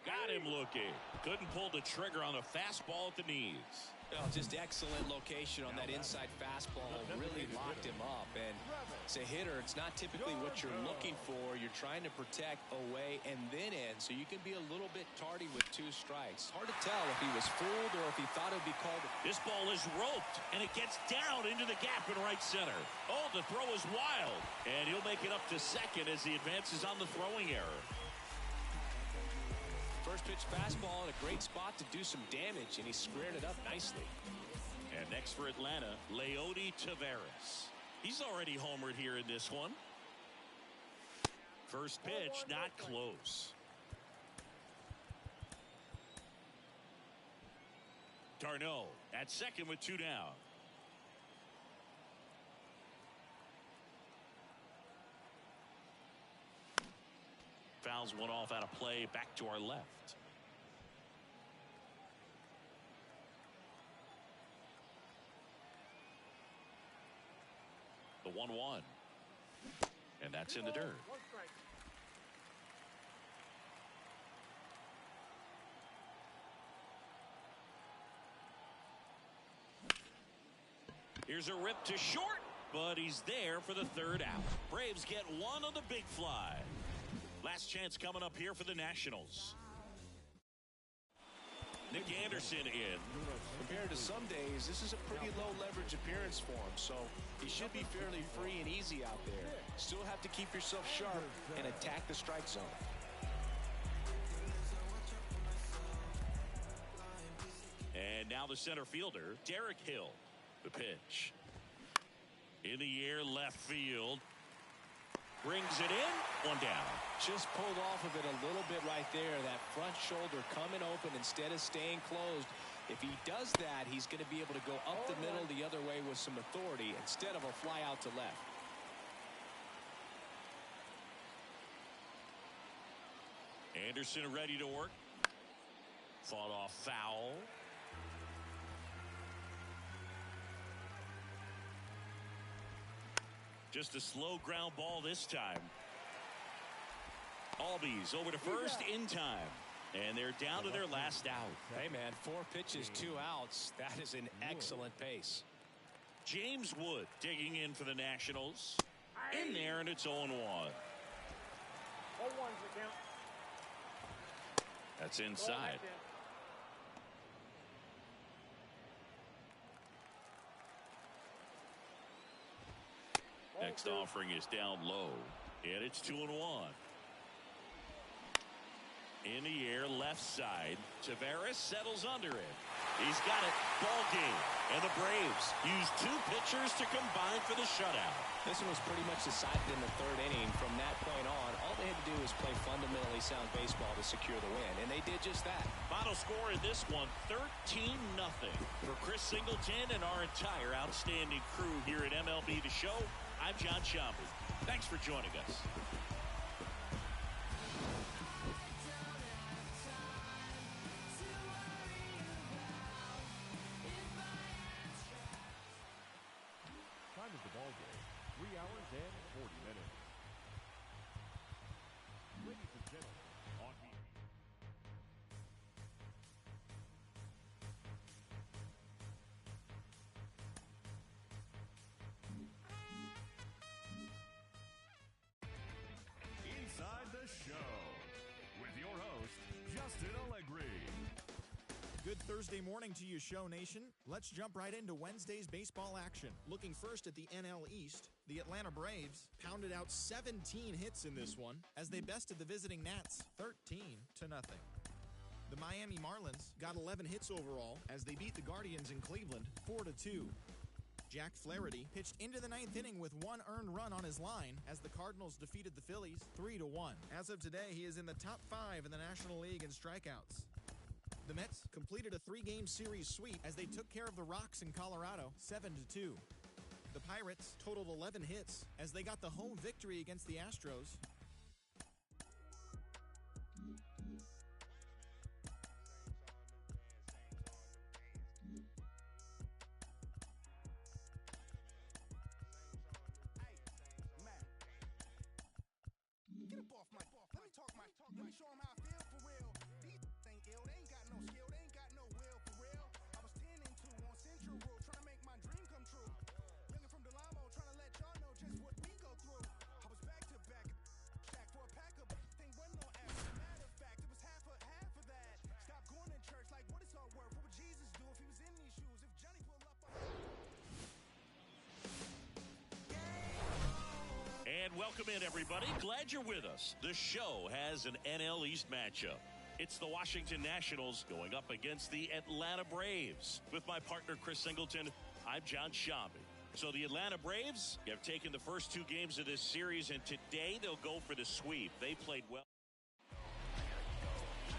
Got him looking. Couldn't pull the trigger on a fastball at the knees. Oh, just excellent location on that inside fastball. Really locked him up. And as a hitter, it's not typically what you're looking for. You're trying to protect away and then in, so you can be a little bit tardy with 2 strikes. Hard to tell if he was fooled or if he thought it would be called. This ball is roped, and it gets down into the gap in right center. Oh, the throw is wild. And he'll make it up to second as he advances on the throwing error. First pitch fastball in a great spot to do some damage, and he squared it up nicely. And next for Atlanta, Leody Taveras. He's already homered here in this one. First pitch, not close. Darno at second with 2 down. Fouls one off out of play, back to our left. The 1-1. And that's in the dirt. One strike. Here's a rip to short, but he's there for the third out. Braves get one on the big fly. Last chance coming up here for the Nationals. Nick Anderson in. Compared to some days, this is a pretty low leverage appearance for him, so he should be fairly free and easy out there. Still have to keep yourself sharp and attack the strike zone. And now the center fielder, Derek Hill. The pitch. In the air, left field. Brings it in. One down. Just pulled off of it a little bit right there. That front shoulder coming open instead of staying closed. If he does that, he's going to be able to go up the middle the other way with some authority instead of a fly out to left. Anderson ready to work. Fought off foul. Just a slow ground ball this time. Albies over to first in time. And they're down to their last out. Hey, man, 4 pitches, 2 outs. That is an excellent pace. James Wood digging in for the Nationals. In there, and it's 0-1. 0-1's the count. That's inside. Next offering is down low, and it's 2-1. In the air, left side. Taveras settles under it. He's got it. Ball game. And the Braves use 2 pitchers to combine for the shutout. This one was pretty much decided in the 3rd inning. From that point on, all they had to do was play fundamentally sound baseball to secure the win, and they did just that. Final score in this one, 13-0. For Chris Singleton and our entire outstanding crew here at MLB The Show, I'm John Shambi. Thanks for joining us. Time is the ball game. 3 hours and 40 minutes. Ladies and gentlemen, on the Inside the Show with your host, Justin Allegri. Good Thursday morning to you, Show Nation. Let's jump right into Wednesday's baseball action. Looking first at the NL East, the Atlanta Braves pounded out 17 hits in this one as they bested the visiting Nats 13-0. The Miami Marlins got 11 hits overall as they beat the Guardians in Cleveland 4-2. Jack Flaherty pitched into the 9th inning with 1 earned run on his line as the Cardinals defeated the Phillies 3-1. As of today, he is in the top 5 in the National League in strikeouts. The Mets completed a 3-game series sweep as they took care of the Rocks in Colorado 7-2. The Pirates totaled 11 hits as they got the home victory against the Astros. Get up off my ball. Let me talk my talk. Let me show 'em how I feel for real. These ain't ill. They ain't got no skill. They ain't got no will for real. I was 10 and 2 on Central Road trying to make my dream come true. Youngin' from Delamo trying to let y'all know just what we go through. I was back to back shack for a pack of thing wasn't no average. Matter of fact, it was half of that. Stop going to church like what it's all worth. What would Jesus do if he was in these shoes? If Johnny pulled up on And welcome in, everybody. Glad you're with us. The show has an NL East matchup. It's the Washington Nationals going up against the Atlanta Braves. With my partner, Chris Singleton, I'm John Shambi. So the Atlanta Braves have taken the first 2 games of this series, and today they'll go for the sweep. They played well.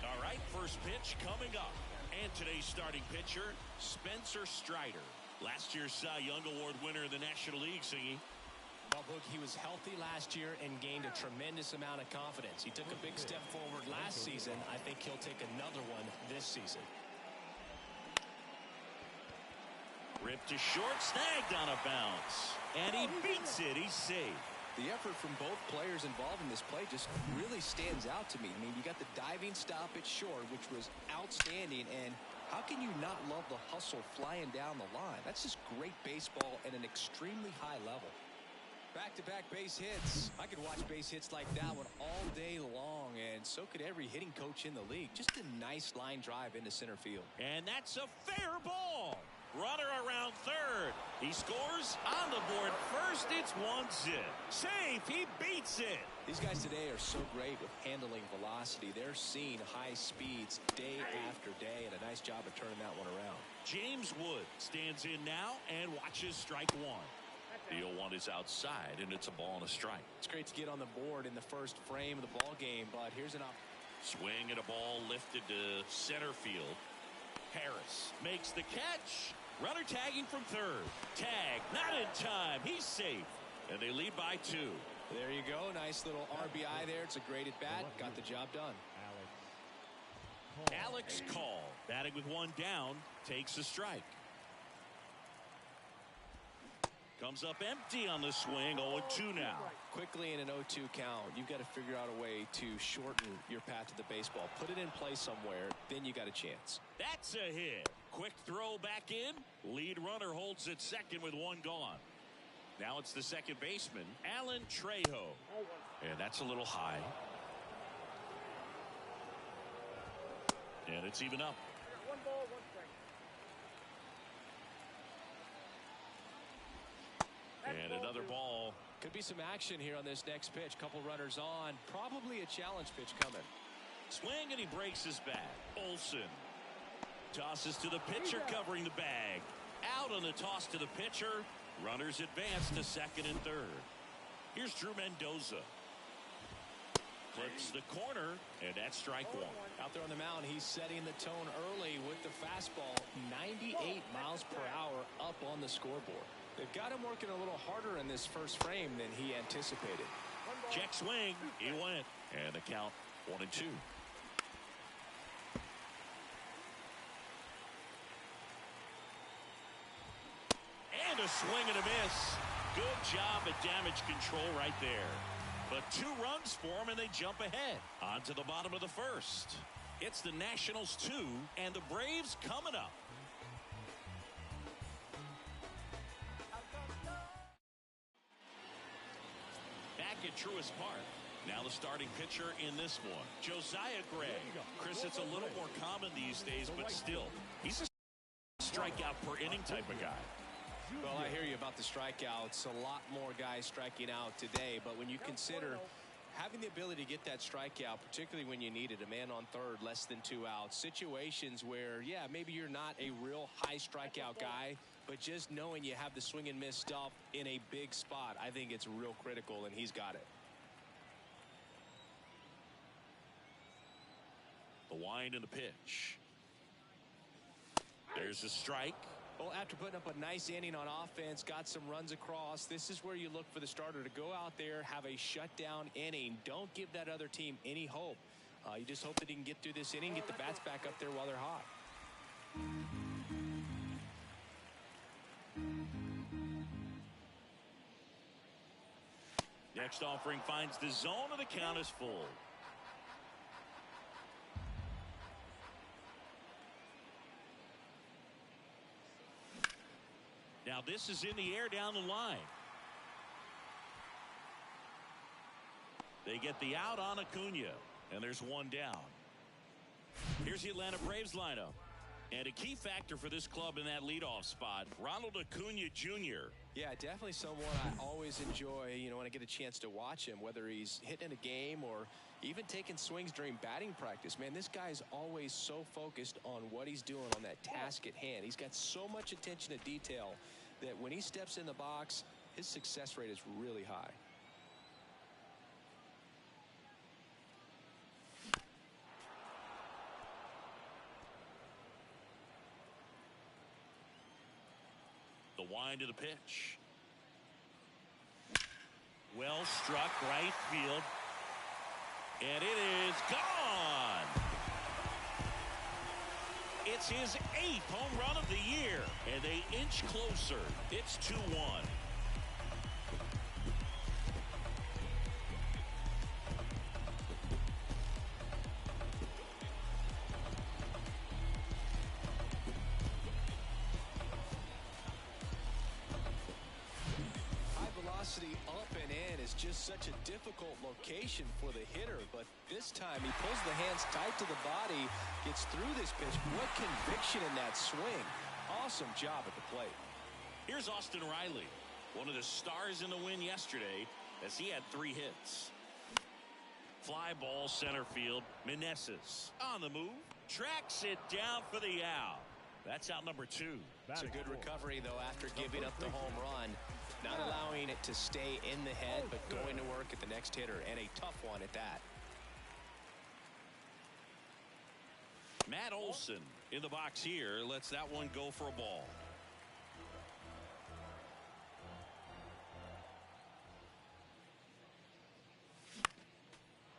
All right, first pitch coming up. And today's starting pitcher, Spencer Strider. Last year's Cy Young Award winner in the National League, Singy. Well, look, he was healthy last year and gained a tremendous amount of confidence. He took a big step forward last season. I think he'll take another one this season. Ripped to short, snagged on a bounce. And he beats it. He's safe. The effort from both players involved in this play just really stands out to me. I mean, you got the diving stop at short, which was outstanding, and how can you not love the hustle flying down the line? That's just great baseball at an extremely high level. Back-to-back base hits. I could watch base hits like that one all day long, and so could every hitting coach in the league. Just a nice line drive into center field. And that's a fair ball. Runner around third. He scores on the board first. It's 1-0. Safe. He beats it. These guys today are so great with handling velocity. They're seeing high speeds day after day, and a nice job of turning that one around. James Wood stands in now and watches strike one. The 0-1 is outside, and it's a ball and a strike. It's great to get on the board in the first frame of the ball game, but here's an swing and a ball lifted to center field. Harris makes the catch. Runner tagging from third. Tag, not in time. He's safe. And they lead by 2. There you go. Nice little RBI there. It's a great at bat. Got the job done. Alex Call, batting with one down, takes a strike. Comes up empty on the swing. 0-2 now. Quickly in an 0-2 count, you've got to figure out a way to shorten your path to the baseball. Put it in play somewhere, then you got a chance. That's a hit. Quick throw back in. Lead runner holds at second with one gone. Now it's the second baseman, Alan Trejo. And that's a little high. And it's even up. 1 ball, 1 strike. And another ball. Could be some action here on this next pitch. Couple runners on. Probably a challenge pitch coming. Swing and he breaks his bat. Olsen tosses to the pitcher covering the bag. Out on the toss to the pitcher. Runners advance to second and third. Here's Drew Mendoza. Clips the corner, and that's strike one. Out there on the mound, he's setting the tone early with the fastball. 98 miles per hour up on the scoreboard. They've got him working a little harder in this first frame than he anticipated. Check swing. He went. And the count 1-2. And a swing and a miss. Good job at damage control right there. But 2 runs for him, and they jump ahead. On to the bottom of the first. It's the Nationals 2, and the Braves coming up. Back at Truist Park. Now the starting pitcher in this one, Josiah Gray. Chris, it's a little more common these days, but still, he's a strikeout per inning type of guy. Well, I hear you about the strikeouts. A lot more guys striking out today, but when you consider having the ability to get that strikeout, particularly when you need it, a man on third, less than 2 outs, situations where, yeah, maybe you're not a real high strikeout guy, but just knowing you have the swing and miss stuff in a big spot, I think it's real critical, and he's got it. The wind and the pitch. There's a strike. Well, after putting up a nice inning on offense, got some runs across, this is where you look for the starter to go out there, have a shutdown inning. Don't give that other team any hope. You just hope that he can get through this inning, get the bats back up there while they're hot. Next offering finds the zone, and the count is full. Now this is in the air down the line. They get the out on Acuna, and there's one down. Here's the Atlanta Braves lineup. And a key factor for this club in that leadoff spot, Ronald Acuna Jr. Yeah, definitely someone I always enjoy, when I get a chance to watch him, whether he's hitting in a game or even taking swings during batting practice. Man, this guy's always so focused on what he's doing on that task at hand. He's got so much attention to detail that when he steps in the box, his success rate is really high. The wind of the pitch. Well struck right field. And it is gone. It's his 8th home run of the year, and they inch closer. It's 2-1. Up and in is just such a difficult location for the hitter, but this time he pulls the hands tight to the body, gets through this pitch. What conviction in that swing. Awesome job at the plate. Here's Austin Riley, one of the stars in the win yesterday, as he had 3 hits. Fly ball center field. Meneses on the move, tracks it down for the out. That's out number 2. It's a good recovery, though, after giving up the home run. Not allowing it to stay in the head, but going to work at the next hitter, and a tough one at that. Matt Olson in the box here lets that one go for a ball.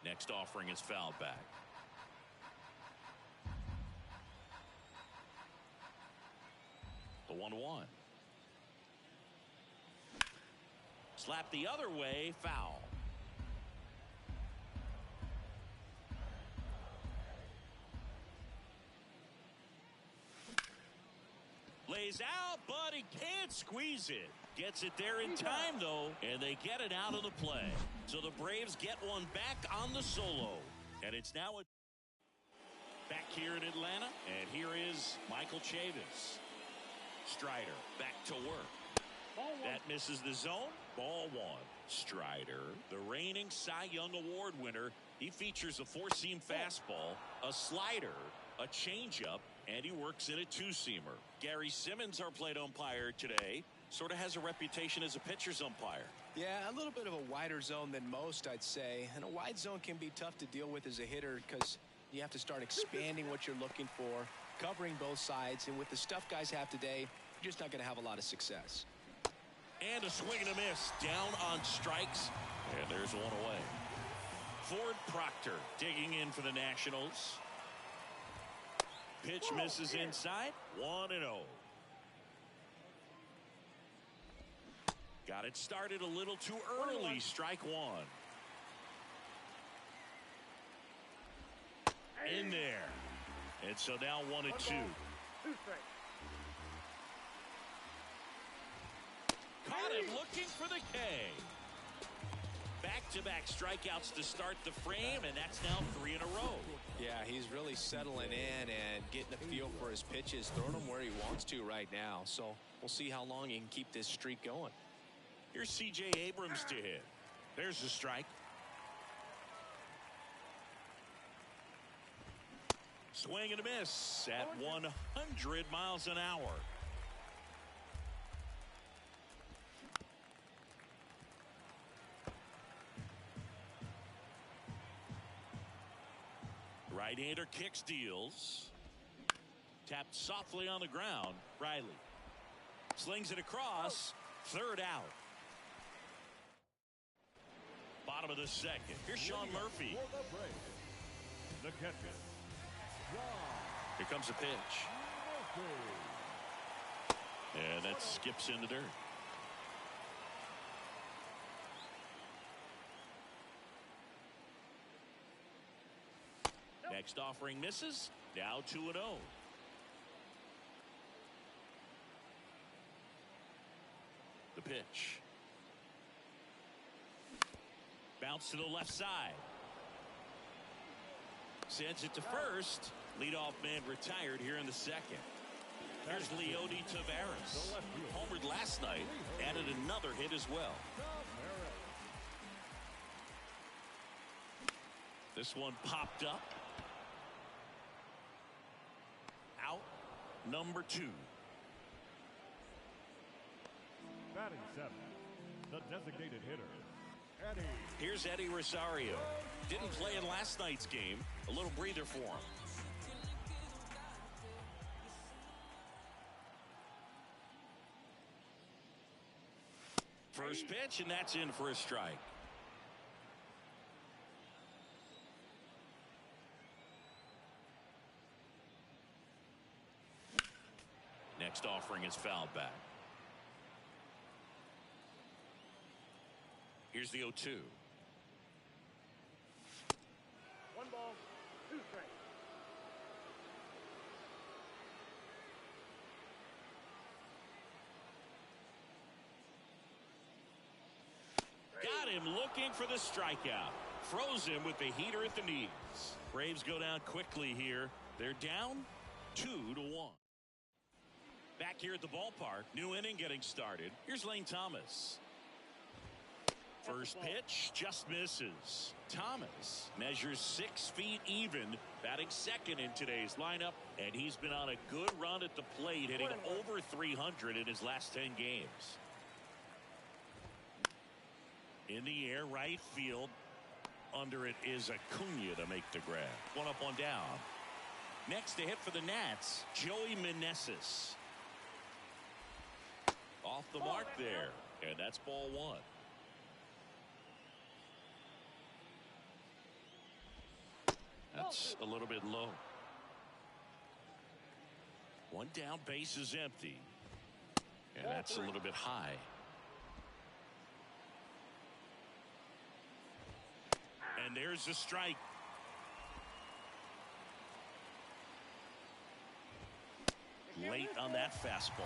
Next offering is fouled back. The 1-1. Slap the other way, foul. Lays out, but he can't squeeze it. Gets it there in time, though, and they get it out of the play. So the Braves get one back on the solo. And it's now back here in Atlanta. And here is Michael Chavis. Strider back to work. That misses the zone. Ball 1. Strider, the reigning Cy Young Award winner. He features a 4-seam fastball, a slider, a changeup, and he works in a 2-seamer. Gary Simmons, our plate umpire today, sort of has a reputation as a pitcher's umpire. Yeah, a little bit of a wider zone than most, I'd say. And a wide zone can be tough to deal with as a hitter because you have to start expanding what you're looking for, covering both sides. And with the stuff guys have today, you're just not going to have a lot of success. And a swing and a miss. Down on strikes. And there's one away. Ford Proctor digging in for the Nationals. Pitch misses inside. 1-0. Got it started a little too early. Strike 1. In there. And so now 1-2. 2 strikes. Caught him looking for the K. Back-to-back strikeouts to start the frame, and that's now 3 in a row. Yeah, he's really settling in and getting a feel for his pitches, throwing them where he wants to right now. So we'll see how long he can keep this streak going. Here's C.J. Abrams to hit. There's the strike. Swing and a miss at 100 miles an hour. Right-hander kicks, deals. Tapped softly on the ground. Riley slings it across. 3rd out. Bottom of the 2nd. Here's Sean Murphy. The catcher. Here comes a pitch. And that skips in the dirt. Next offering misses. Now 2-0. The pitch. Bounce to the left side. Sends it to first. Leadoff man retired here in the 2nd. Here's Leody Taveras. Homered last night. Added another hit as well. This one popped up. Out. Number 2. Batting 7th, the designated hitter, Eddie. Here's Eddie Rosario. Didn't play in last night's game. A little breather for him. First pitch, and that's in for a strike. next offering is fouled back. Here's the 0-2. 1 ball, 2 strikes. Got him looking for the strikeout. Froze him with the heater at the knees. Braves go down quickly here. They're down 2-1. Back here at the ballpark, new inning getting started. Here's Lane Thomas. First pitch just misses. Thomas measures 6 feet even, batting second in today's lineup, and he's been on a good run at the plate, hitting over 300 in his last 10 games. In the air, right field. Under it is Acuna to make the grab. 1 up, 1 down. Next to hit for the Nats, Joey Meneses. Off the mark there, and that's ball 1. That's a little bit low. 1 down, base is empty. And that's a little bit high. And there's a strike. Late on that fastball.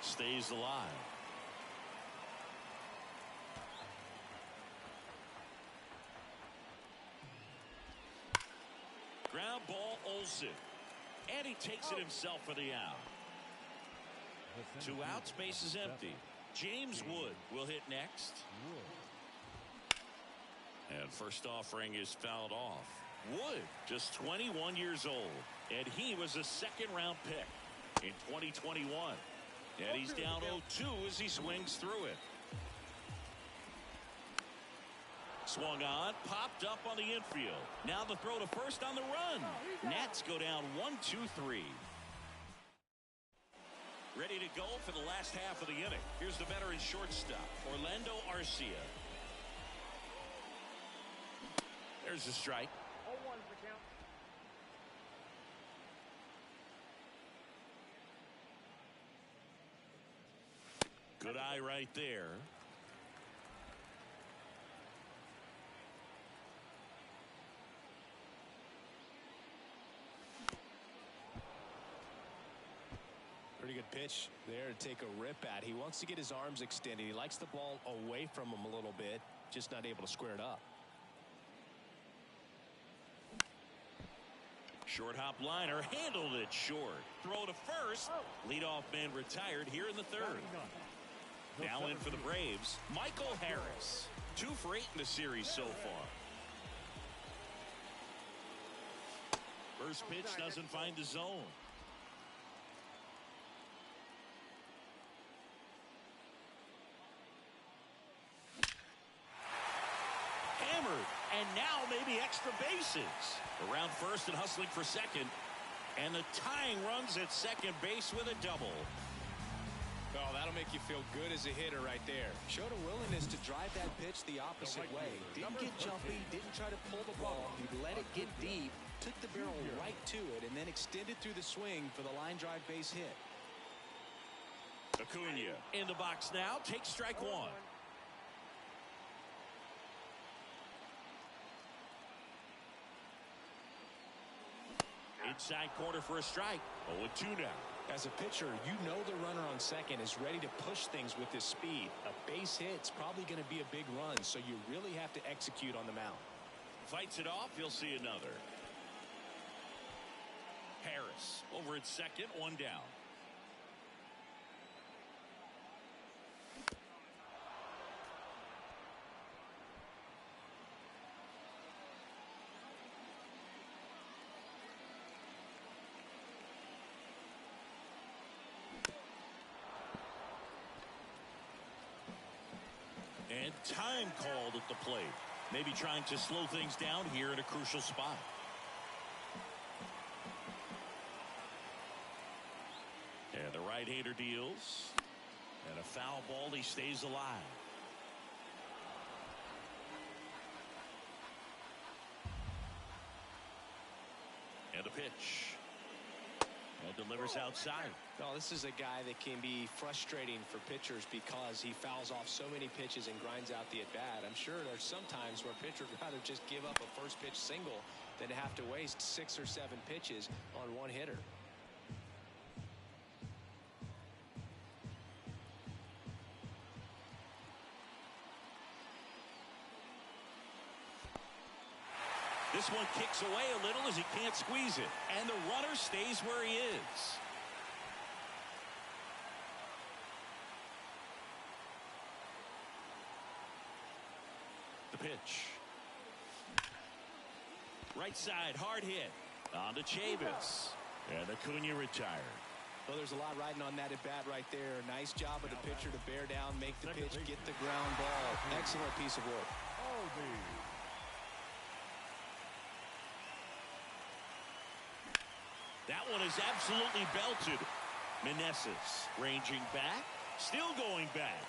Stays alive. Ground ball, Olsen. And he takes it himself for the out. 2 outs, base is empty. James Wood will hit next. And first offering is fouled off. Wood, just 21 years old. And he was a 2nd-round pick in 2021. And he's down 0-2 as he swings through it. Swung on, popped up on the infield. Now the throw to first on the run. Nats go down 1-2-3. Ready to go for the last half of the inning. Here's the veteran shortstop, Orlando Arcia. There's a strike. 0-1 for count. Good eye right there. Pretty good pitch there to take a rip at. He wants to get his arms extended. He likes the ball away from him a little bit, just not able to square it up. Short hop liner, handled it short. Throw to first. Leadoff man retired here in the 3rd. Now in for the Braves, Michael Harris. 2 for 8 in the series so far. First pitch doesn't find the zone. Hammered, and now maybe extra bases. Around first and hustling for second. And the tying runs at second base with a double. Oh, that'll make you feel good as a hitter right there. Showed a willingness to drive that pitch the opposite way. Didn't get jumpy, didn't try to pull the ball. He let it get deep, took the barrel right to it, and then extended through the swing for the line drive base hit. Acuna in the box now, takes strike 1. Inside corner for a strike. 0-2 now. As a pitcher, you know the runner on second is ready to push things with his speed. A base hit's probably going to be a big run, so you really have to execute on the mound. Fights it off, you'll see another. Harris over at second, 1 down. And time called at the plate. Maybe trying to slow things down here at a crucial spot. And the right-hander deals. And a foul ball, he stays alive. And the pitch. And delivers outside. Well, this is a guy that can be frustrating for pitchers because he fouls off so many pitches and grinds out the at-bat. I'm sure there's some times where pitchers would rather just give up a first pitch single than to have to waste 6 or 7 pitches on one hitter. This one kicks away a little as he can't squeeze it. And the runner stays where he is. The pitch. Right side, hard hit. On to Chavis. And Acuna retired. Well, there's a lot riding on that at bat right there. Nice job of the pitcher to bear down, make the pitch, get the ground ball. Excellent piece of work. That one is absolutely belted. Meneses ranging back, still going back.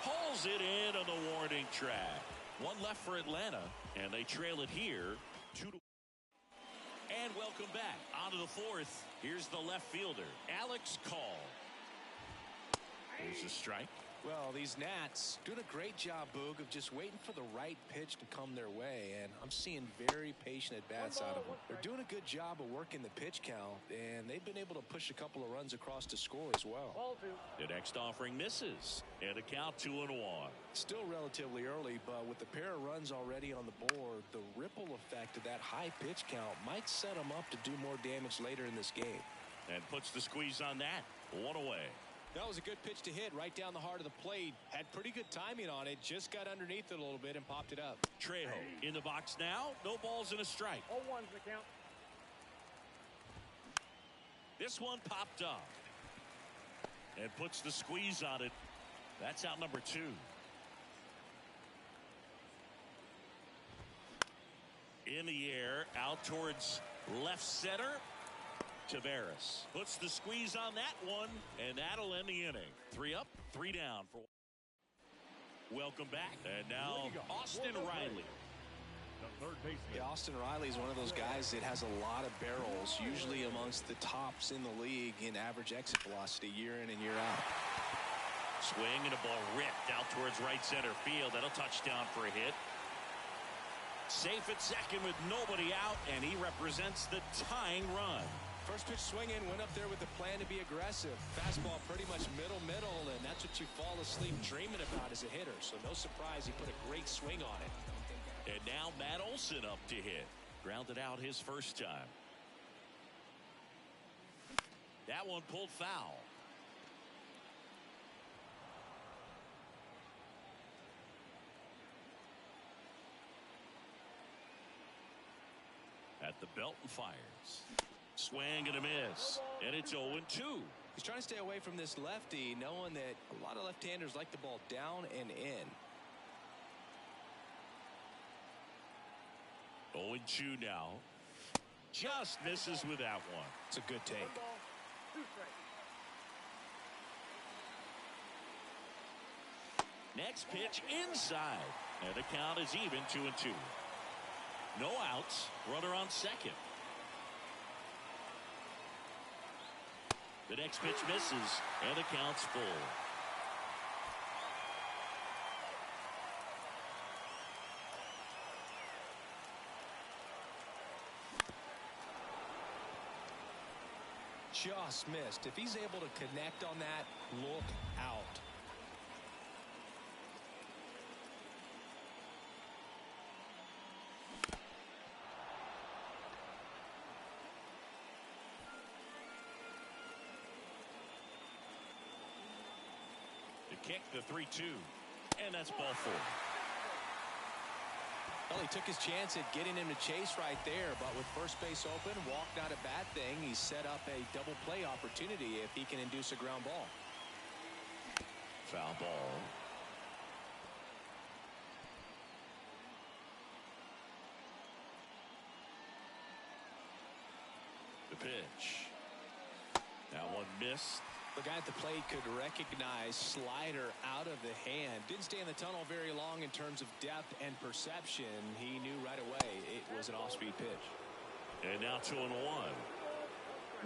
Pulls it in on the warning track. One left for Atlanta, and they trail it here 2-1. And welcome back. On to the fourth. Here's the left fielder, Alex Call. Here's a strike. Well, these Nats doing a great job, Boog, of just waiting for the right pitch to come their way, and I'm seeing very patient at-bats out of them. They're doing a good job of working the pitch count, and they've been able to push a couple of runs across to score as well. The next offering misses, and a count 2-1. Still relatively early, but with the pair of runs already on the board, the ripple effect of that high pitch count might set them up to do more damage later in this game. And puts the squeeze on that. 1 away. That was a good pitch to hit right down the heart of the plate. Had pretty good timing on it. Just got underneath it a little bit and popped it up. Trejo in the box now. No balls and a strike. 0-1's the count. This one popped up. And puts the squeeze on it. That's out number 2. In the air. Out towards left center. Taveras puts the squeeze on that one, and that'll end the inning. 3 up, 3 down. For welcome back. And now Austin Riley. Yeah, Austin Riley is one of those guys that has a lot of barrels, usually amongst the tops in the league in average exit velocity year in and year out. Swing and a ball ripped out towards right center field. That'll touchdown for a hit. Safe at second with nobody out, and he represents the tying run. First pitch swinging, went up there with a plan to be aggressive. Fastball pretty much middle, and that's what you fall asleep dreaming about as a hitter. So no surprise he put a great swing on it. And now Matt Olson up to hit. Grounded out his first time. That one pulled foul. At the belt and fires. Swing and a miss. And it's 0-2. He's trying to stay away from this lefty, knowing that a lot of left-handers like the ball down and in. 0-2 now. Just misses with that one. It's a good take. 1 ball, 2 strikes. Next pitch inside. And the count is even 2-2. No outs. Runner on second. The next pitch misses, and the count's full. Just missed. If he's able to connect on that, look out. Kick the 3-2, and that's ball 4. Well, he took his chance at getting him to chase right there, but with first base open, walk not a bad thing. He set up a double play opportunity if he can induce a ground ball. Foul ball. The pitch. That one missed. The guy at the plate could recognize slider out of the hand. Didn't stay in the tunnel very long in terms of depth and perception. He knew right away it was an off-speed pitch. And now 2-1.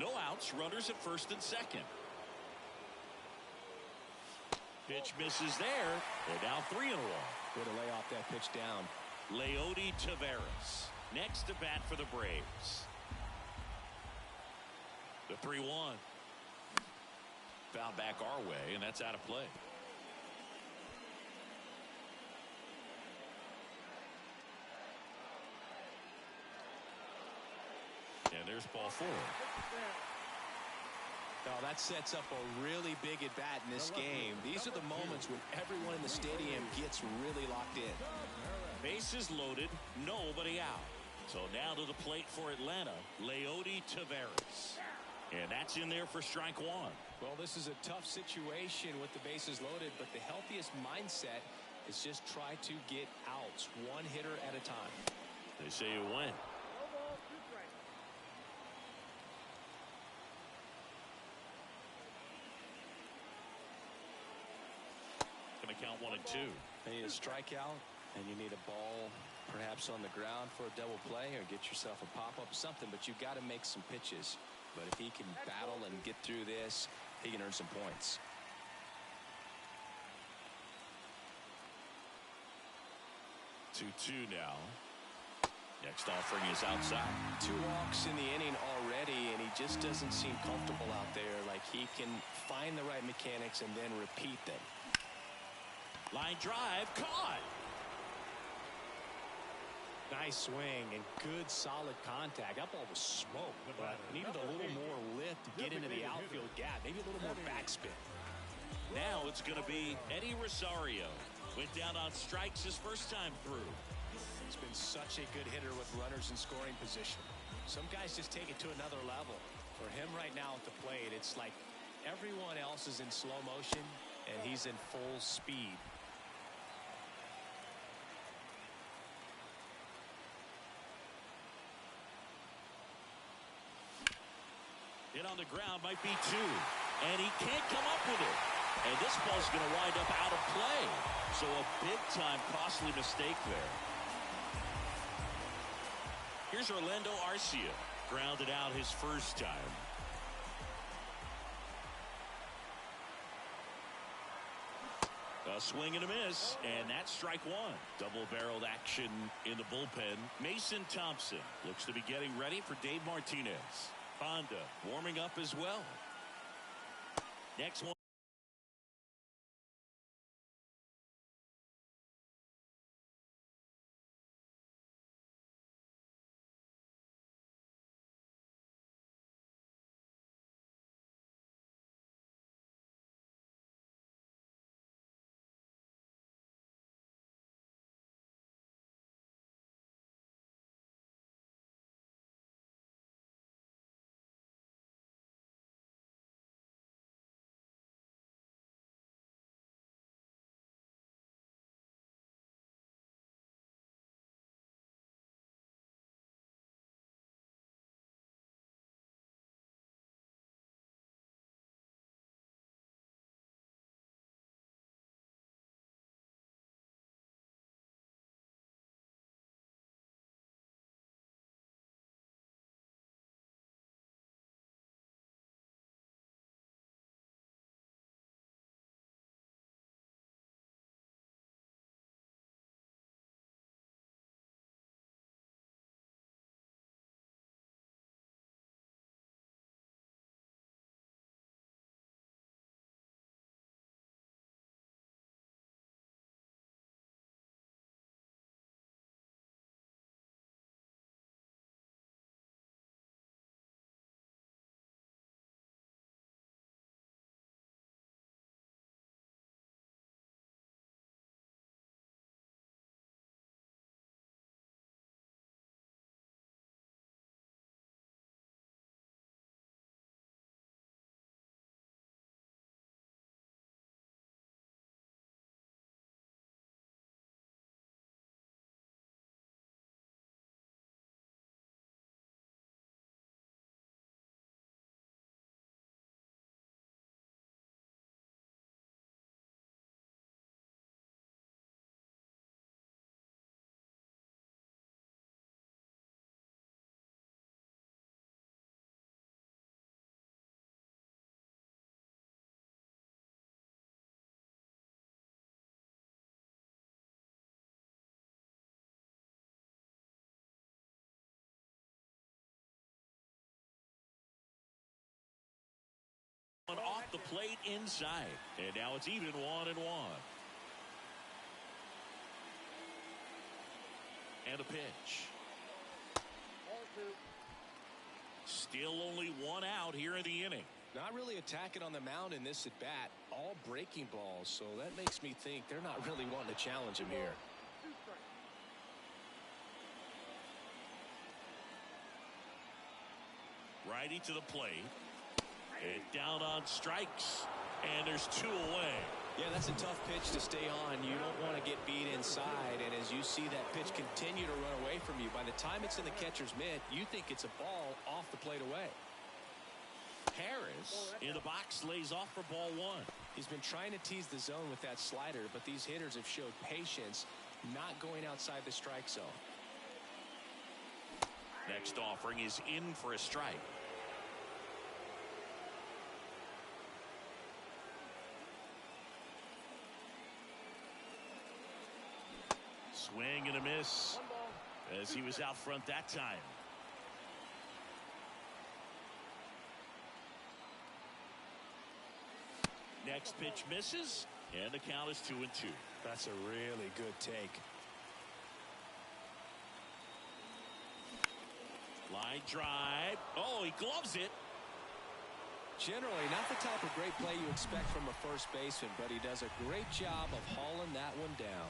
No outs, runners at first and second. Pitch misses there, and now 3-1. Way to lay off that pitch down. Leody Taveras next to bat for the Braves. The 3-1. Fouled back our way, and that's out of play. And there's ball 4. Now that sets up a really big at bat in this game. These are the moments when everyone in the stadium gets really locked in. Bases loaded, nobody out. So now to the plate for Atlanta, Leody Taveras. And that's in there for strike 1. Well, this is a tough situation with the bases loaded, but the healthiest mindset is just try to get outs, one hitter at a time. They say you win. Going to count 1 and 2. You need a strikeout, and you need a ball perhaps on the ground for a double play, or get yourself a pop-up, something, but you've got to make some pitches. But if he can battle and get through this, he can earn some points. Two now. Next offering is outside. 2 walks in the inning already, and he just doesn't seem comfortable out there. Like he can find the right mechanics and then repeat them. Line drive, caught. Nice swing and good solid contact. That ball was smoked, but needed a little more lift to get into the outfield gap. Maybe a little more backspin. Now it's going to be Eddie Rosario. Went down on strikes his first time through. He's been such a good hitter with runners in scoring position. Some guys just take it to another level. For him right now at the plate, it's like everyone else is in slow motion and he's in full speed. Hit on the ground might be 2. And he can't come up with it. And this ball's going to wind up out of play. So a big-time costly mistake there. Here's Orlando Arcia. Grounded out his first time. A swing and a miss, and that's strike 1. Double-barreled action in the bullpen. Mason Thompson looks to be getting ready for Dave Martinez. Honda warming up as well. Next one. Off the plate inside. And now it's even 1-1. And a pitch. Still only one out here in the inning. Not really attacking on the mound in this at bat. All breaking balls. So that makes me think they're not really wanting to challenge him here. Righty to the plate. And down on strikes. And there's 2 away. Yeah, that's a tough pitch to stay on. You don't want to get beat inside. And as you see that pitch continue to run away from you, by the time it's in the catcher's mitt, you think it's a ball off the plate away. Harris in the box lays off for ball 1. He's been trying to tease the zone with that slider, but these hitters have showed patience, not going outside the strike zone. Next offering is in for a strike. Swing and a miss as he was out front that time. Next pitch misses, and the count is 2-2. That's a really good take. Line drive. Oh, he gloves it. Generally, not the type of great play you expect from a first baseman, but he does a great job of hauling that one down.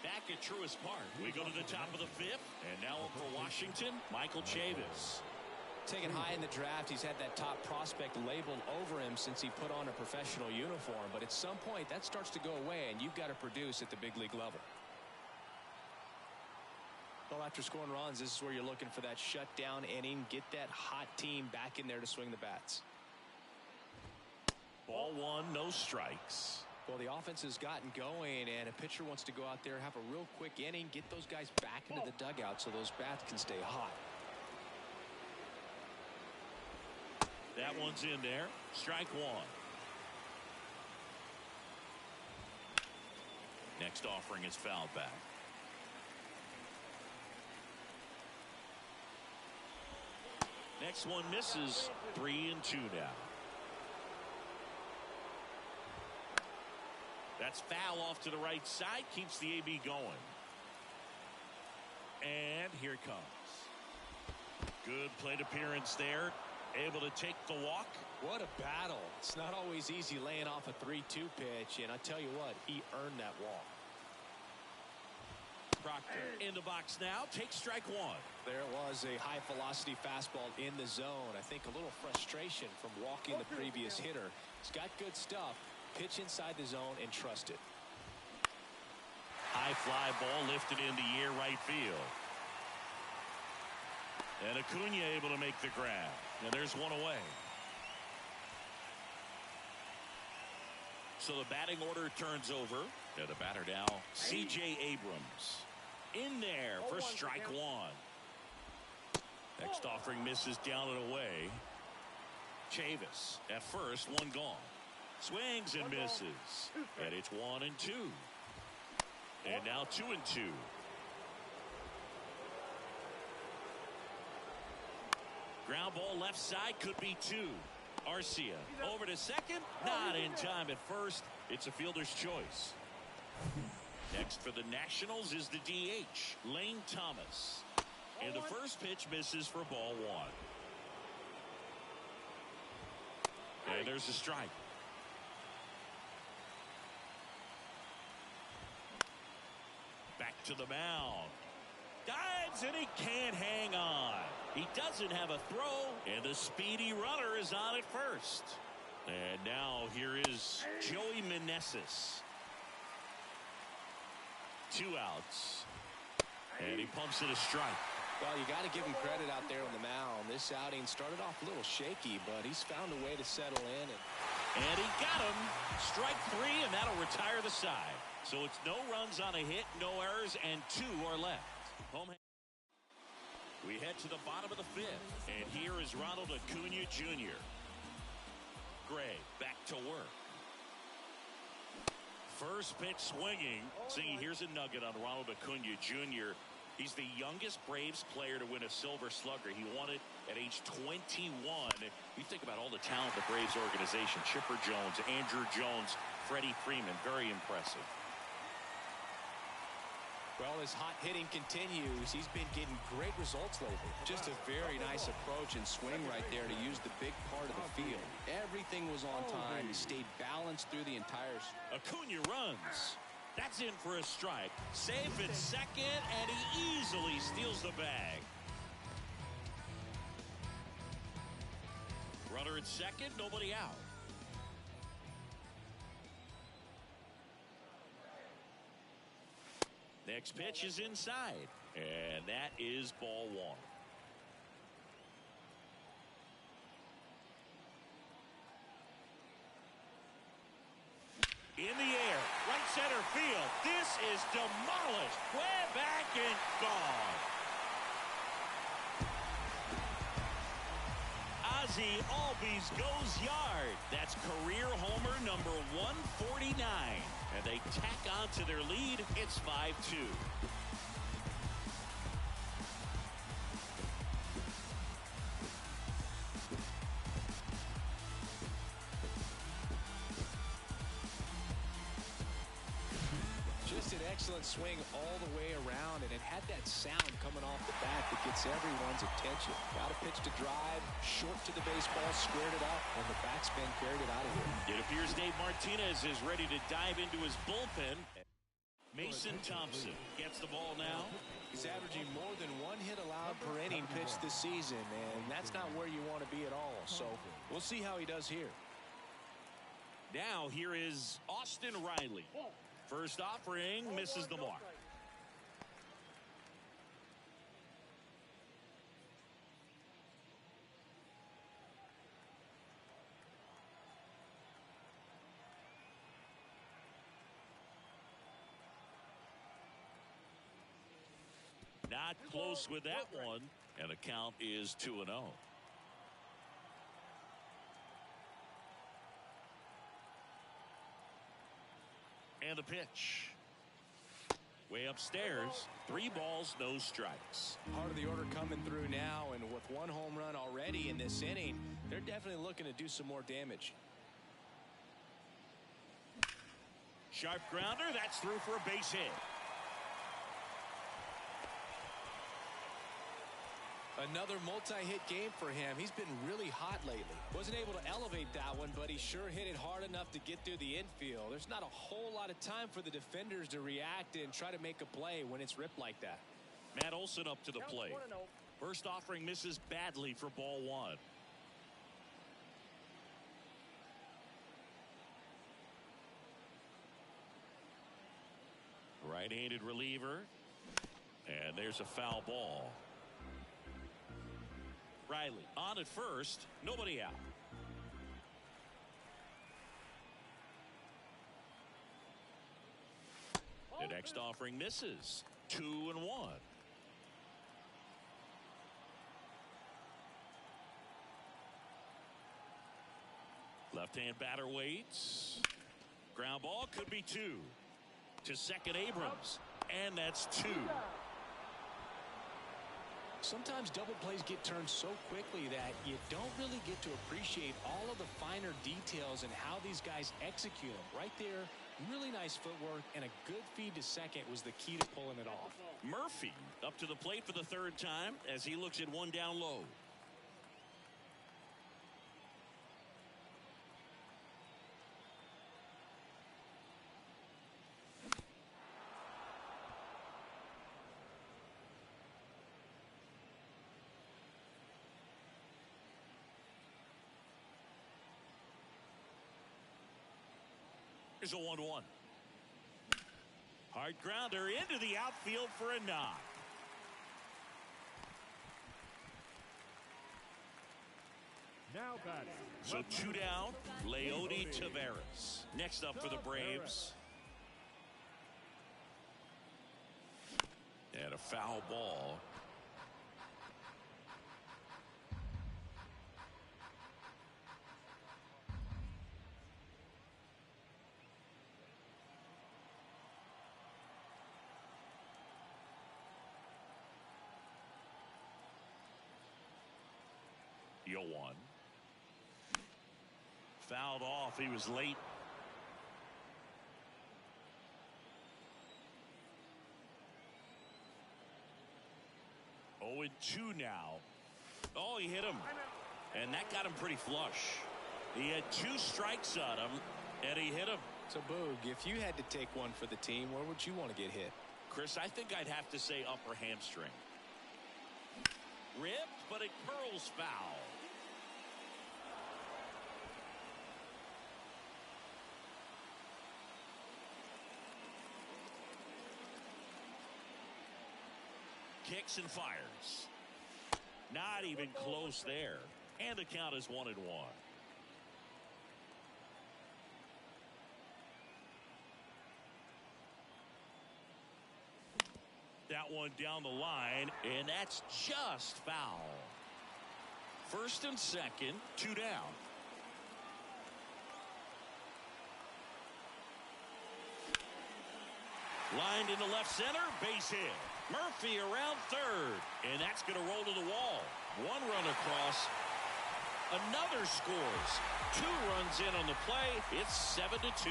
Back at Truist Park, we go to the top of the 5th, and now up for Washington, Michael Chavis. Taken high in the draft, he's had that top prospect labeled over him since he put on a professional uniform, but at some point that starts to go away and you've got to produce at the big league level. Well, after scoring runs, this is where you're looking for that shutdown inning, get that hot team back in there to swing the bats. Ball 1, no strikes. Well, the offense has gotten going, and a pitcher wants to go out there, have a real quick inning, get those guys back into the dugout so those bats can stay hot. That one's in there. Strike 1. Next offering is fouled back. Next one misses. 3-2 now. That's foul off to the right side. Keeps the AB going. And here it comes. Good plate appearance there. Able to take the walk. What a battle. It's not always easy laying off a 3-2 pitch, and I tell you what, he earned that walk. Proctor in the box now. Takes strike 1. There it was, a high velocity fastball in the zone. I think a little frustration from walking the previous hitter. He's got good stuff. Pitch inside the zone and trust it. High fly ball lifted into air right field. And Acuna able to make the grab. Now there's one away. So the batting order turns over. And the batter now, C.J. Abrams. In there for strike 1. Next offering misses down and away. Chavis at first, one gone. Swings and misses. And it's 1-2. And now 2-2. Ground ball left side, could be 2. Arcia over to second. Not in time at first. It's a fielder's choice. Next for the Nationals is the DH, Lane Thomas. And the first pitch misses for ball 1. And there's a strike. Back to the mound. Dives and he can't hang on. He doesn't have a throw, and the speedy runner is on at first. And now here is Joey Meneses. 2 outs. And he pumps it a strike. Well, you got to give him credit out there on the mound. This outing started off a little shaky, but he's found a way to settle in. And he got him. Strike 3, and that'll retire the side. So it's no runs on a hit, no errors, and 2 are left. Home. We head to the bottom of the 5th, and here is Ronald Acuna Jr. Gray back to work. First pitch swinging. See, here's a nugget on Ronald Acuna Jr. He's the youngest Braves player to win a Silver Slugger. He won it at age 21. You think about all the talent the Braves organization. Chipper Jones, Andrew Jones, Freddie Freeman. Very impressive. Well, his hot hitting continues. He's been getting great results lately. Just a very nice approach and swing right there to use the big part of the field. Everything was on time. He stayed balanced through the entire. Acuna runs. That's in for a strike. Safe at second, and he easily steals the bag. Runner at second, nobody out. Next pitch is inside, and that is ball one. In the air, right center field. This is demolished. Way back and gone. Ozzie Albies goes yard. That's career homer number 149. And they tack on to their lead. It's 5-2. Just an excellent swing all the way around, and it had that sound coming off the bat that gets everyone's attention. Got a pitch to drive, short to the baseball, squared it up, and the backspin carried it out of here. It appears Dave Martinez is ready to dive into his bullpen. Mason Thompson gets the ball now. He's averaging more than one hit allowed per inning pitched this season, and that's not where you want to be at all. So we'll see how he does here. Now here is Austin Riley. First offering misses the mark. Not close with that one, and the count is 2-0. And the pitch. Way upstairs. 3 balls, no strikes. Part of the order coming through now, and with 1 home run already in this inning, they're definitely looking to do some more damage. Sharp grounder. That's through for a base hit. Another multi-hit game for him. He's been really hot lately. Wasn't able to elevate that one, but he sure hit it hard enough to get through the infield. There's not a whole lot of time for the defenders to react and try to make a play when it's ripped like that. Matt Olson up to the plate. First offering misses badly for ball 1. Right-handed reliever. And there's a foul ball. Riley on at first, nobody out. The next offering misses. 2-1. Left-hand batter waits. Ground ball could be 2. To second Abrams. And that's 2. Sometimes double plays get turned so quickly that you don't really get to appreciate all of the finer details and how these guys execute them. Right there, really nice footwork, and a good feed to second was the key to pulling it off. Murphy up to the plate for the 3rd time as he looks at 1 down low. Here's a 1-1. Hard grounder into the outfield for a knock. Now batting. So 2 down, Leody Taveras. Next up for the Braves. And a foul ball. 0-1. Fouled off. He was late. Oh, and 2 now. Oh, he hit him. And that got him pretty flush. He had 2 strikes on him, and he hit him. So, Boog, if you had to take one for the team, where would you want to get hit? Chris, I think I'd have to say upper hamstring. Ripped, but it curls foul. Kicks and fires. Not even close there. And the count is 1-1. That one down the line, and that's just foul. First and second, 2 down. Lined into left center, base hit. Murphy around third, and that's going to roll to the wall. 1 run across. Another scores. 2 runs in on the play. It's 7-2.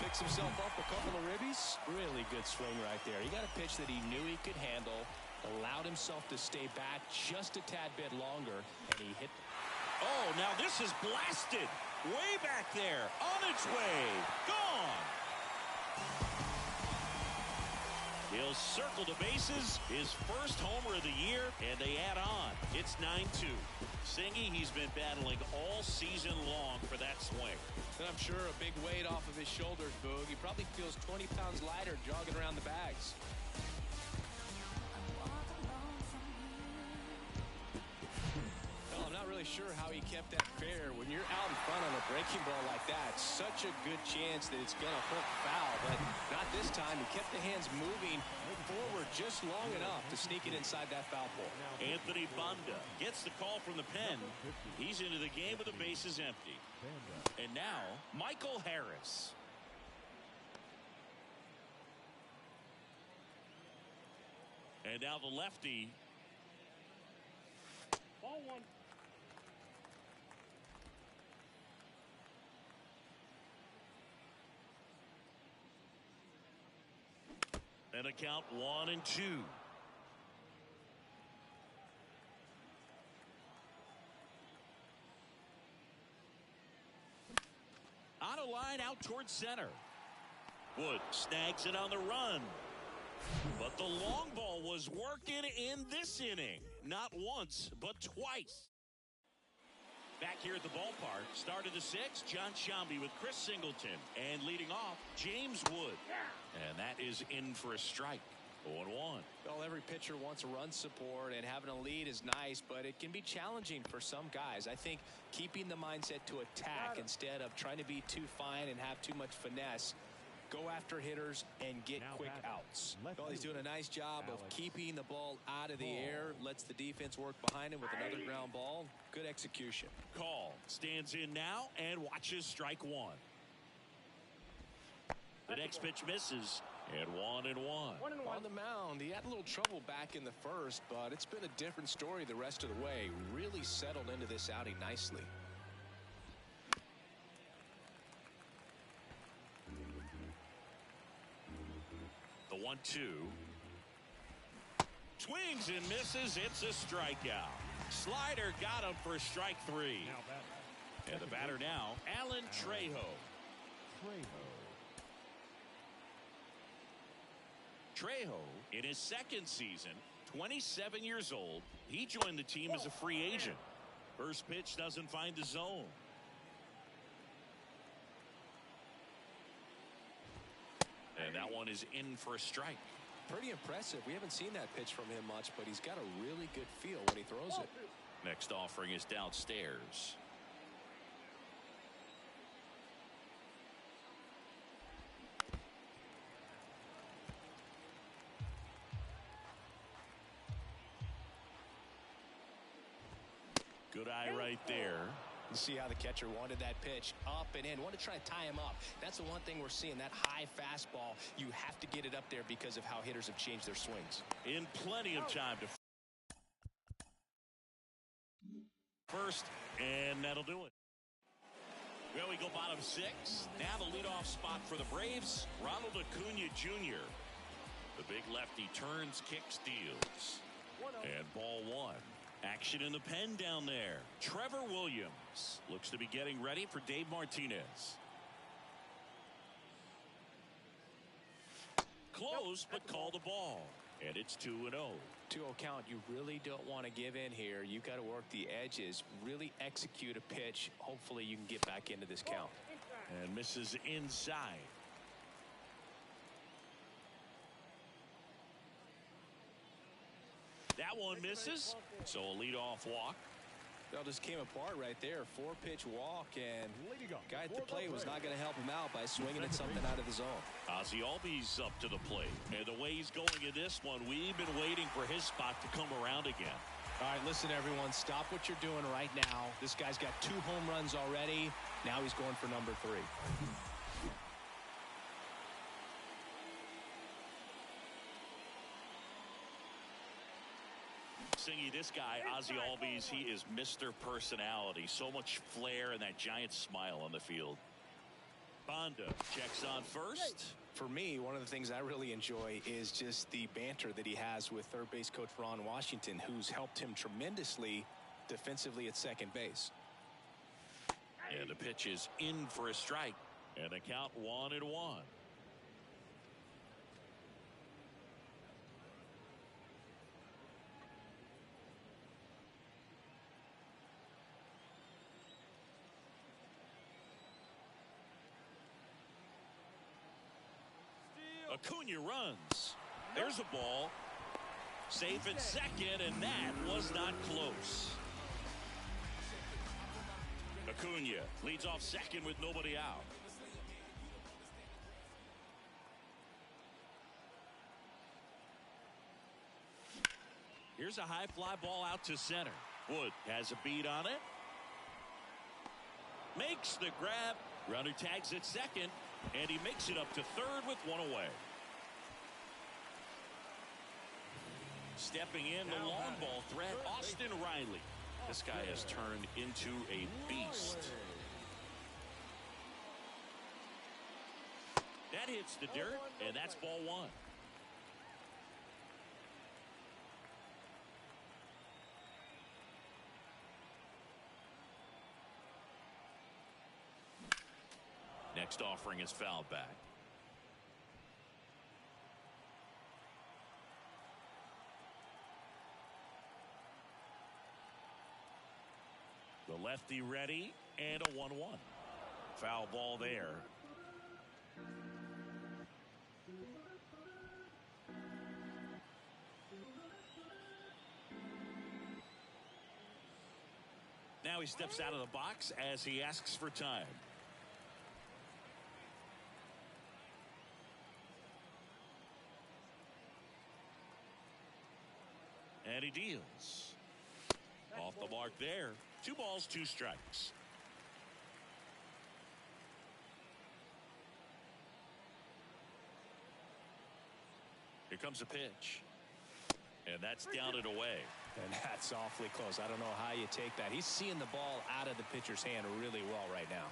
Picks himself up a couple of ribbies. Really good swing right there. He got a pitch that he knew he could handle, allowed himself to stay back just a tad bit longer, and he hit. Oh, now this is blasted. Way back there. On its way. Gone. He'll circle the bases. His first homer of the year, and they add on. It's 9-2. Singy, he's been battling all season long for that swing. And I'm sure a big weight off of his shoulders, Boog. He probably feels 20 pounds lighter jogging around the bags. Well, I'm not really sure how he kept that fair. When you're out in front on a breaking ball like that, such a good chance that it's going to hook foul, but not this time. He kept the hands moving forward just long enough to sneak it inside that foul pole. Anthony Banda gets the call from the pen. He's into the game with the bases empty. And now, Michael Harris. And now the lefty. Ball 1. And a count 1-2. On a line out towards center. Wood snags it on the run. But the long ball was working in this inning. Not once, but twice. Back here at the ballpark, start of the 6th, John Sciambi with Chris Singleton. And leading off, James Wood. And that is in for a strike. 0-1. Well, every pitcher wants a run support, and having a lead is nice, but it can be challenging for some guys. I think keeping the mindset to attack instead of trying to be too fine and have too much finesse. Go after hitters and get quick outs. Well, he's doing a nice job of keeping the ball out of the air, lets the defense work behind him with another ground ball. Good execution. Call stands in now and watches strike 1. The next pitch misses, and 1-1. On the mound, he had a little trouble back in the first, but it's been a different story the rest of the way. Really settled into this outing nicely. The 1-2. Swings and misses. It's a strikeout. Slider got him for strike 3. And the batter now, Alan Trejo. Trejo, in his second season, 27 years old, he joined the team as a free agent. First pitch doesn't find the zone. And that one is in for a strike. Pretty impressive. We haven't seen that pitch from him much, but he's got a really good feel when he throws it. Next offering is downstairs. Good eye right there. You see how the catcher wanted that pitch up and in, wanted to try to tie him up. That's the one thing we're seeing, that high fastball. You have to get it up there because of how hitters have changed their swings. In plenty of time to first, and that'll do it. Well, we go bottom 6. Now the leadoff spot for the Braves, Ronald Acuna Jr. The big lefty turns, kicks, deals. And ball 1. Action in the pen down there. Trevor Williams looks to be getting ready for Dave Martinez. Close, but call the ball. And it's 2-0. 2-0 count. You really don't want to give in here. You got to work the edges, really execute a pitch. Hopefully you can get back into this count. And misses inside. That one misses. So a leadoff walk. Well, just came apart right there. 4-pitch walk, and guy at the plate was not going to help him out by swinging at something out of the zone. Ozzie Albies up to the plate. And the way he's going in this one, we've been waiting for his spot to come around again. All right, listen, everyone. Stop what you're doing right now. This guy's got 2 home runs already. Now he's going for number 3. Singy, this guy, Ozzie Albies, he is Mr. Personality. So much flair and that giant smile on the field. Bonda checks on first. For me, one of the things I really enjoy is just the banter that he has with third base coach Ron Washington, who's helped him tremendously defensively at second base. And the pitch is in for a strike. And the count 1-1. Acuna runs. There's a ball. Safe at second, and that was not close. Acuna leads off second with nobody out. Here's a high fly ball out to center. Wood has a beat on it. Makes the grab. Runner tags at second. And he makes it up to third with 1 away. Stepping in, the long ball threat, Austin Riley. This guy has turned into a beast. That hits the dirt, and that's ball 1. Next offering is fouled back. The lefty ready, and a 1-1. Foul ball there. Now he steps out of the box as he asks for time. And he deals. Off the mark there. 2 balls, 2 strikes. Here comes a pitch. And that's down and away. And that's awfully close. I don't know how you take that. He's seeing the ball out of the pitcher's hand really well right now.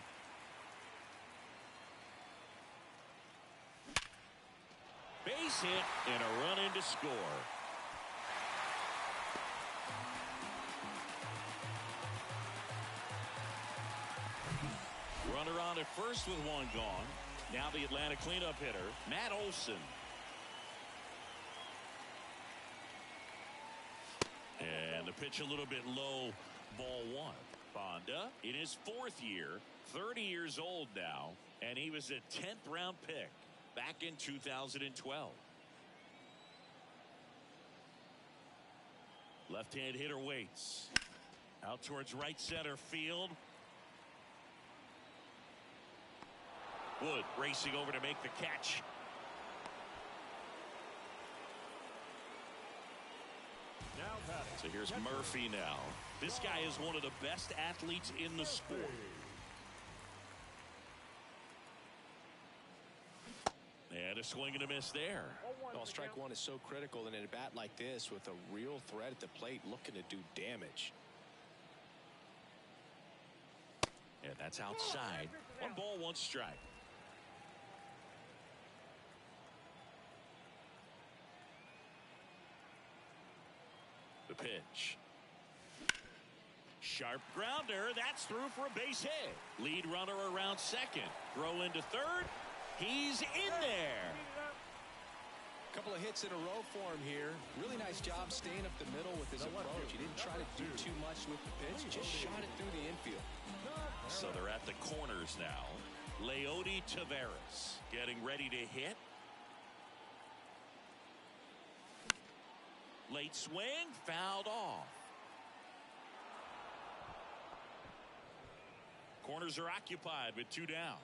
Base hit and a run in to score. Runner on at first with 1 gone. Now the Atlanta cleanup hitter, Matt Olson. And the pitch a little bit low, ball 1. Bonda in his 4th year, 30 years old now, and he was a 10th round pick back in 2012. Left-hand hitter waits. Out towards right center field. Wood racing over to make the catch. So here's Murphy now. This guy is one of the best athletes in the sport. And a swing and a miss there. Well, strike 1 is so critical in a bat like this with a real threat at the plate looking to do damage. And that's outside. 1 ball, 1 strike. The pitch. Sharp grounder. That's through for a base hit. Lead runner around second. Throw into third. He's in there. Couple of hits in a row for him here. Really nice job staying up the middle with his approach. He didn't try to do too much with the pitch. Just shot it through the infield. So they're at the corners now. Leody Taveras getting ready to hit. Late swing, fouled off. Corners are occupied with 2 down.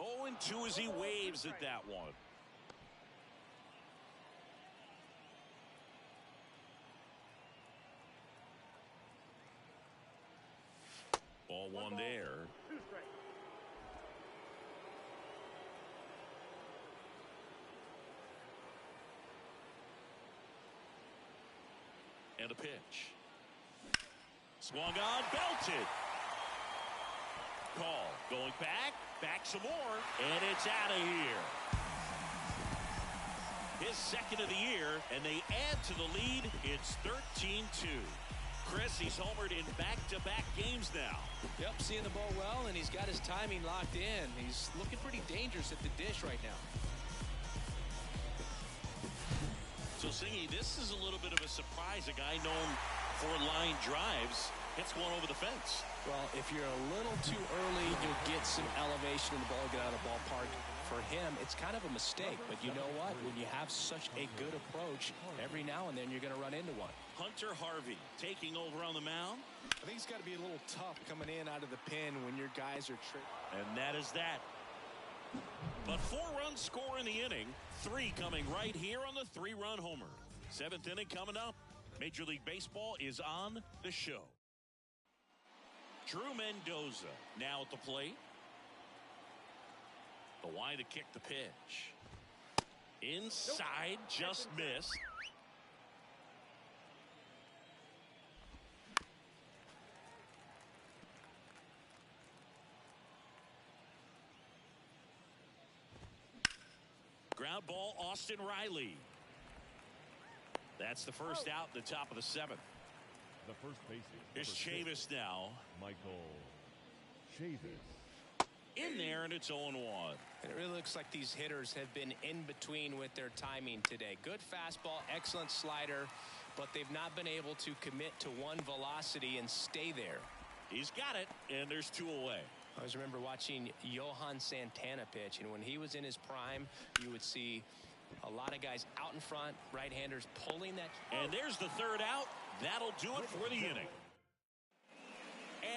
Oh, and 2 as he waves at that one. Ball 1 there. 2 strikes. And a pitch. Swung on, belted. Call. Going back some more, and it's out of here. His second of the year, and they add to the lead. It's 13-2. Chris, he's homered in back-to-back games now. Yep, seeing the ball well, and he's got his timing locked in. He's looking pretty dangerous at the dish right now. So, Singy, this is a little bit of a surprise. A guy known for line drives hits one over the fence. Well, if you're a little too early, you'll get some elevation in the ball, get out of the ballpark. For him, it's kind of a mistake. But you know what? When you have such a good approach, every now and then you're going to run into one. Hunter Harvey taking over on the mound. I think it's got to be a little tough coming in out of the pen when your guys are And that is that. But 4 runs score in the inning. 3 coming right here on the 3-run homer. 7th inning coming up. Major League Baseball is on the show. Drew Mendoza now at the plate. The line to kick the pitch. Inside, just missed. Ground ball, Austin Riley. That's the first out in the top of the 7th. The first baseman. Here's Chavis now. Michael Chavis. In there, and it's 0-1. And it really looks like these hitters have been in between with their timing today. Good fastball, excellent slider, but they've not been able to commit to one velocity and stay there. He's got it, and there's 2 away. I always remember watching Johan Santana pitch, and when he was in his prime, you would see a lot of guys out in front, right-handers pulling that. And there's the 3rd out. That'll do it for the inning.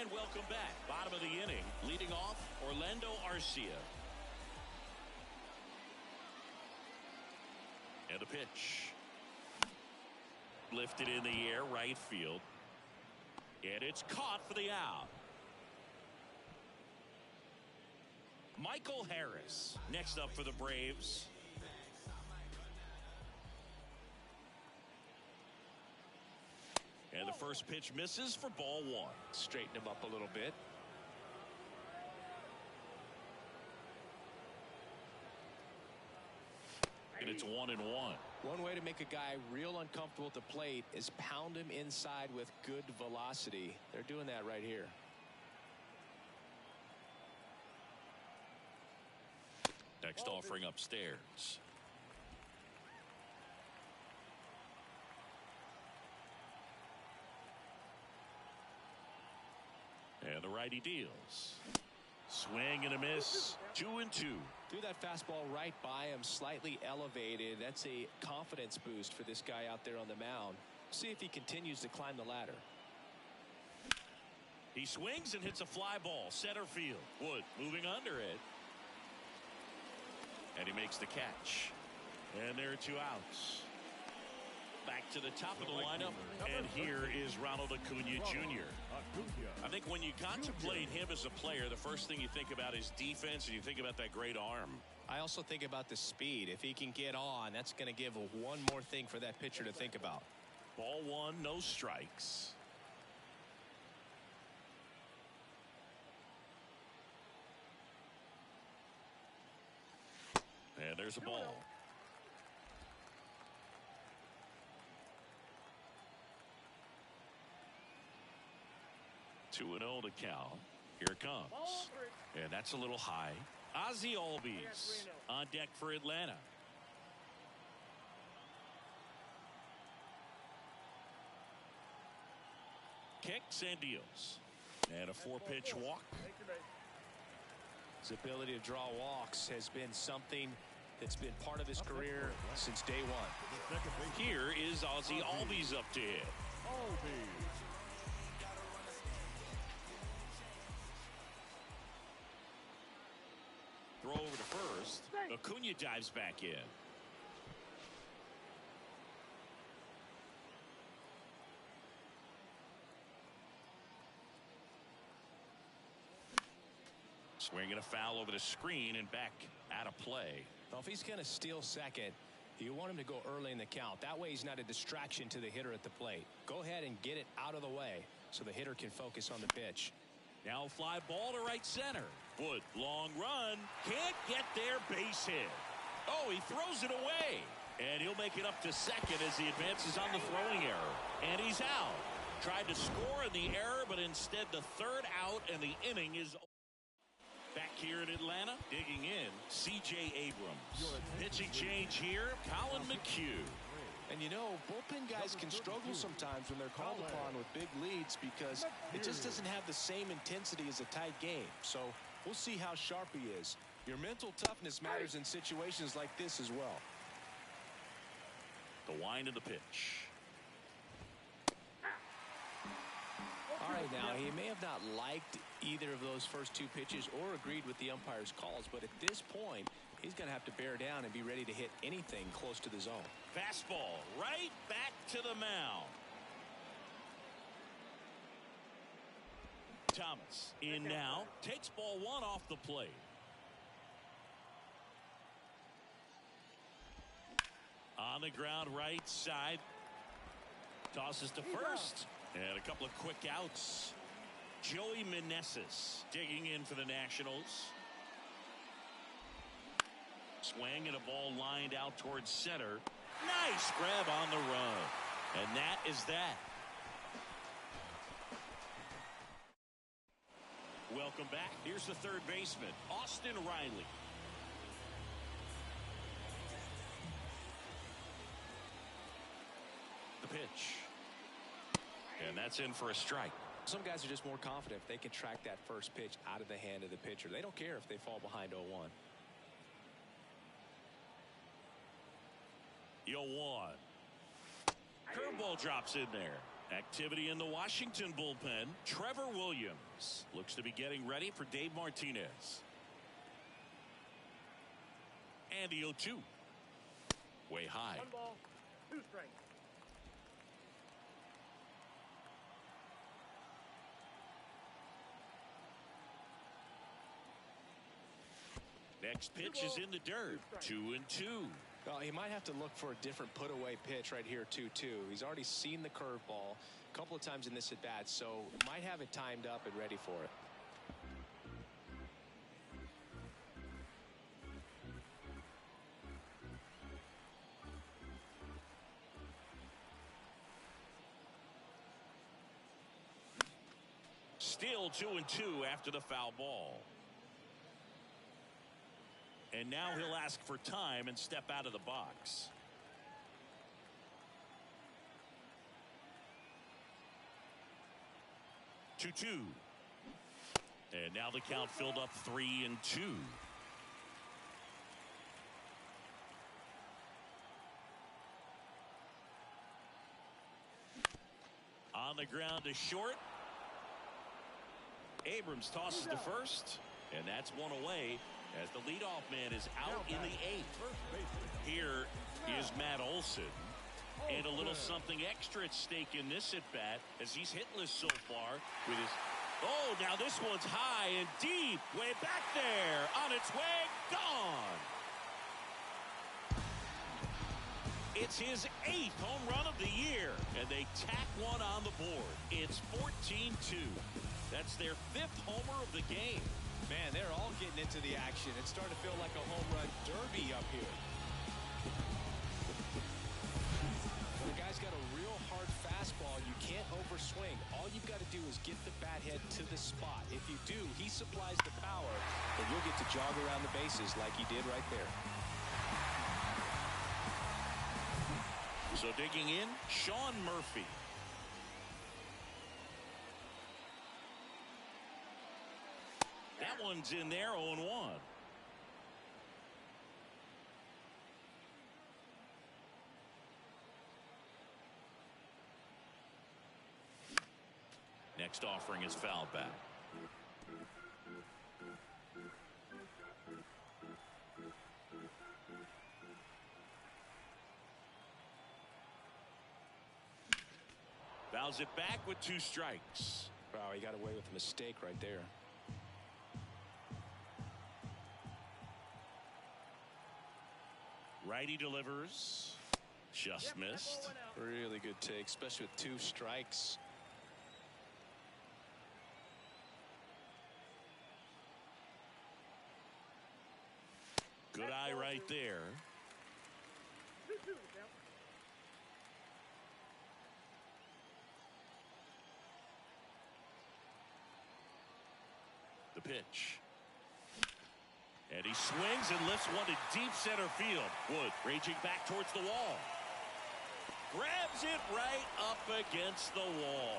And welcome back. Bottom of the inning. Leading off, Orlando Arcia. And a pitch. Lifted in the air, right field. And it's caught for the out. Michael Harris next up for the Braves. And the first pitch misses for ball 1. Straighten him up a little bit. And it's 1-1. One way to make a guy real uncomfortable at the plate is pound him inside with good velocity. They're doing that right here. Next offering upstairs. And the righty deals. Swing and a miss. 2-2. Threw that fastball right by him, slightly elevated. That's a confidence boost for this guy out there on the mound. See if he continues to climb the ladder. He swings and hits a fly ball. Center field. Wood moving under it. And he makes the catch. And there are 2 outs. Back to the top of the lineup, and here is Ronald Acuna Jr. I think when you contemplate him as a player, the first thing you think about is defense, and you think about that great arm. I also think about the speed. If he can get on, that's going to give one more thing for that pitcher to think about. Ball one, no strikes. And there's a ball. Two and 0 to count. Here it comes. And that's a little high. Ozzie Albies on deck for Atlanta. Kicks and deals. And a 4-pitch walk. His ability to draw walks has been something that's been part of his career since day one. Here is Ozzie Albies up to hit. Throw over to first. Acuna dives back in. Swinging a foul over the screen and back out of play. Well, if he's going to steal second, you want him to go early in the count. That way he's not a distraction to the hitter at the plate. Go ahead and get it out of the way so the hitter can focus on the pitch. Now fly ball to right center. Wood, long run. Can't get there, base hit. Oh, he throws it away. And he'll make it up to second as he advances on the throwing error. And he's out. Tried to score in the error, but instead the third out and the inning is over. Back here in Atlanta, digging in, C.J. Abrams. Pitching change here, Colin McHugh. And you know, bullpen guys can struggle sometimes when they're called upon with big leads because it just doesn't have the same intensity as a tight game. So we'll see how sharp he is. Your mental toughness matters in situations like this as well. The wind of the pitch. All right, now, he may have not liked either of those first two pitches or agreed with the umpire's calls, but at this point, he's going to have to bear down and be ready to hit anything close to the zone. Fastball right back to the mound. Thomas in now, takes ball one off the plate. On the ground right side. Tosses to first. And a couple of quick outs. Joey Meneses digging in for the Nationals. Swing and a ball lined out towards center. Nice grab on the run. And that is that. Welcome back. Here's the third baseman, Austin Riley. The pitch. And that's in for a strike. Some guys are just more confident if they can track that first pitch out of the hand of the pitcher. They don't care if they fall behind 0-1. 0-1. Curveball drops in there. Activity in the Washington bullpen. Trevor Williams looks to be getting ready for Dave Martinez. And the 0-2. Way high. 1 ball, 2 strikes. Next pitch is in the dirt. 2-2. Well, he might have to look for a different put-away pitch right here, 2-2. He's already seen the curveball a couple of times in this at-bat, so might have it timed up and ready for it. Still 2-2 after the foul ball. And now he'll ask for time and step out of the box. Two. And now the count filled up 3-2. On the ground to short. Abrams tosses to first. And that's one away as the leadoff man is out in the 8th. Here is Matt Olson. And a little something extra at stake in this at-bat as he's hitless so far with his... Oh, now this one's high and deep. Way back there. On its way. Gone. It's his 8th home run of the year, and they tack one on the board. It's 14-2. That's their 5th homer of the game. Man, they're all getting into the action. It's starting to feel like a home run derby up here. When a guy's got a real hard fastball, you can't overswing. All you've got to do is get the bat head to the spot. If you do, he supplies the power, and you'll get to jog around the bases like he did right there. So digging in, Sean Murphy. That one's in there, 0-1. Next offering is fouled back. Fouls it back with 2 strikes. Wow, he got away with a mistake right there. Righty delivers. Just missed. Really good take, especially with 2 strikes. Good eye right there. 2-2 count. The pitch. And he swings and lifts one to deep center field. Wood raging back towards the wall. Grabs it right up against the wall.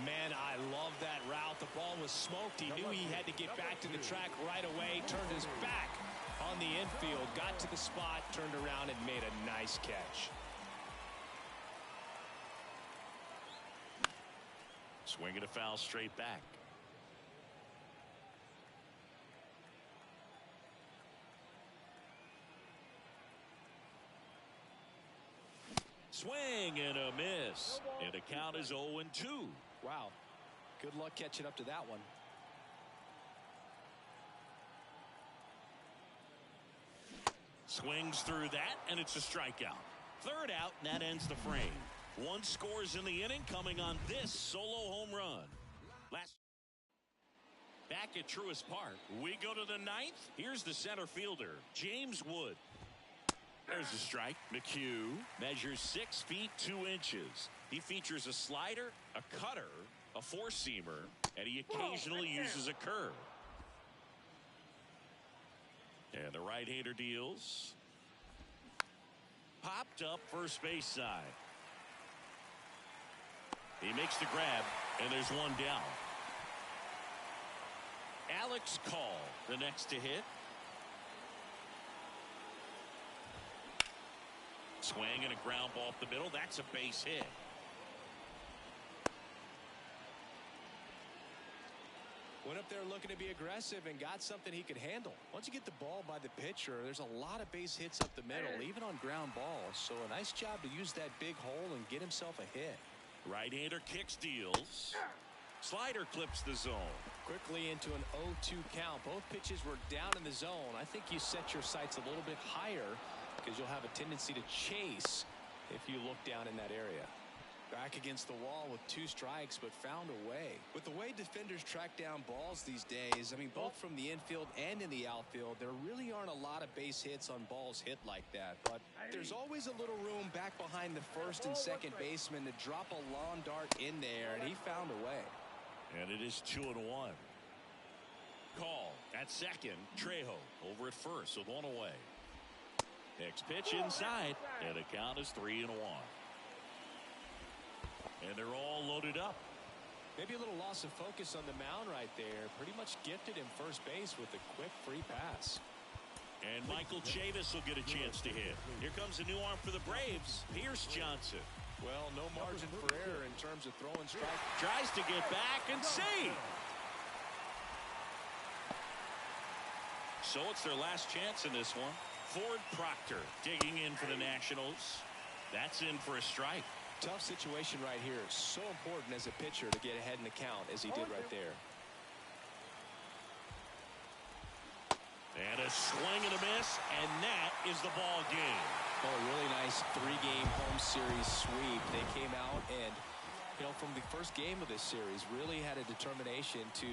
Man, I love that route. The ball was smoked. He knew he had to get back to the track right away. Turned his back on the infield. Got to the spot. Turned around and made a nice catch. Swinging a foul straight back. Swing and a miss. And the count is 0-2. Wow. Good luck catching up to that one. Swings through that, and it's a strikeout. 3rd out, and that ends the frame. 1 scores in the inning, coming on this solo home run. Back at Truist Park, we go to the 9th. Here's the center fielder, James Wood. There's a strike. McHugh measures 6 feet 2 inches. He features a slider, a cutter, a 4-seamer, and he occasionally uses a curve. And the right-hander deals. Popped up first base side. He makes the grab, and there's one down. Alex Call, the next to hit. Swing and a ground ball up the middle. That's a base hit. Went up there looking to be aggressive and got something he could handle. Once you get the ball by the pitcher, there's a lot of base hits up the middle, even on ground balls. So a nice job to use that big hole and get himself a hit. Right-hander kicks, deals. Slider clips the zone. Quickly into an 0-2 count. Both pitches were down in the zone. I think you set your sights a little bit higher because you'll have a tendency to chase if you look down in that area. Back against the wall with 2 strikes, but found a way. With the way defenders track down balls these days, I mean, both from the infield and in the outfield, there really aren't a lot of base hits on balls hit like that. But there's always a little room back behind the first and second baseman to drop a lawn dart in there, and he found a way. And it is 2-1. Call at second. Trejo over at first with 1 away. Next pitch inside, and the count is 3-1. And they're all loaded up. Maybe a little loss of focus on the mound right there. Pretty much gifted him first base with a quick free pass. And Michael Chavis will get a chance to hit. Here comes a new arm for the Braves, Pierce Johnson. Well, no margin for error in terms of throwing strike. Tries to get back and save. So it's their last chance in this one. Ford Proctor digging in for the Nationals. That's in for a strike. Tough situation right here. So important as a pitcher to get ahead in the count as he did right there. And a swing and a miss, and that is the ball game. Oh, a really nice 3-game home series sweep. They came out and, from the first game of this series, really had a determination to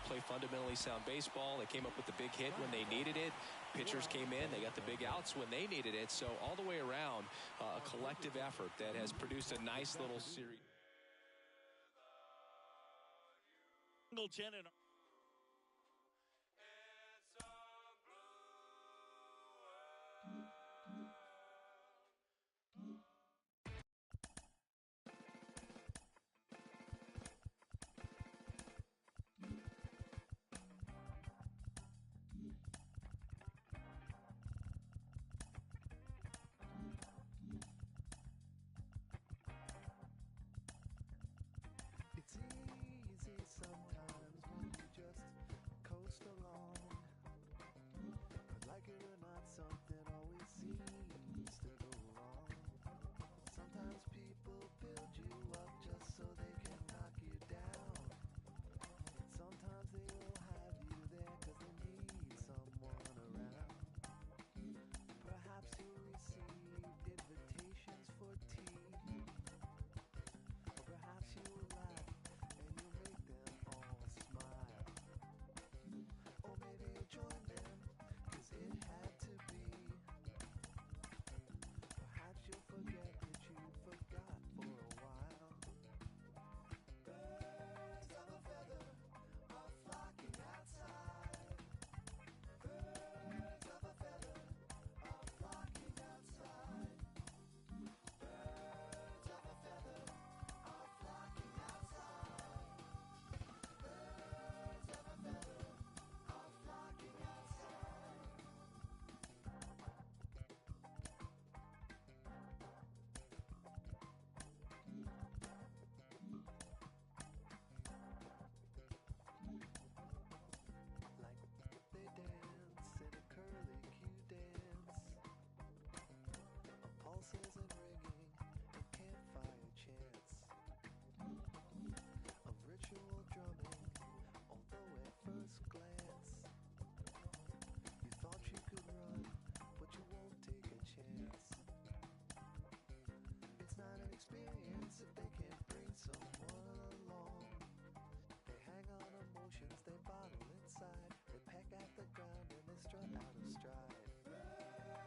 play fundamentally sound baseball. They came up with the big hit when they needed it. Pitchers came in. They got the big outs when they needed it. So all the way around, a collective effort that has produced a nice little series. Singleton and It's easy sometimes when you just coast along. But like it or not, something always seems to go wrong. Sometimes people build you up just so they can knock you down. Sometimes they will have you there 'cause they need someone around. Perhaps you received invitations for tea. Or perhaps you will laugh and you make them all smile. Or maybe you join them 'cause it had to be. Perhaps you'll forget that you forgot for a while. Birds of a feather are flocking outside. Birds of a feather are flocking outside. Birds of a feather are flocking outside. Birds of a feather are flocking outside. Like they dance in a curly-Q dance of pulses and ringing and campfire chants of ritual drumming. Although at first glance you thought you could run, but you won't take a chance. It's not an experience if they can't bring someone along.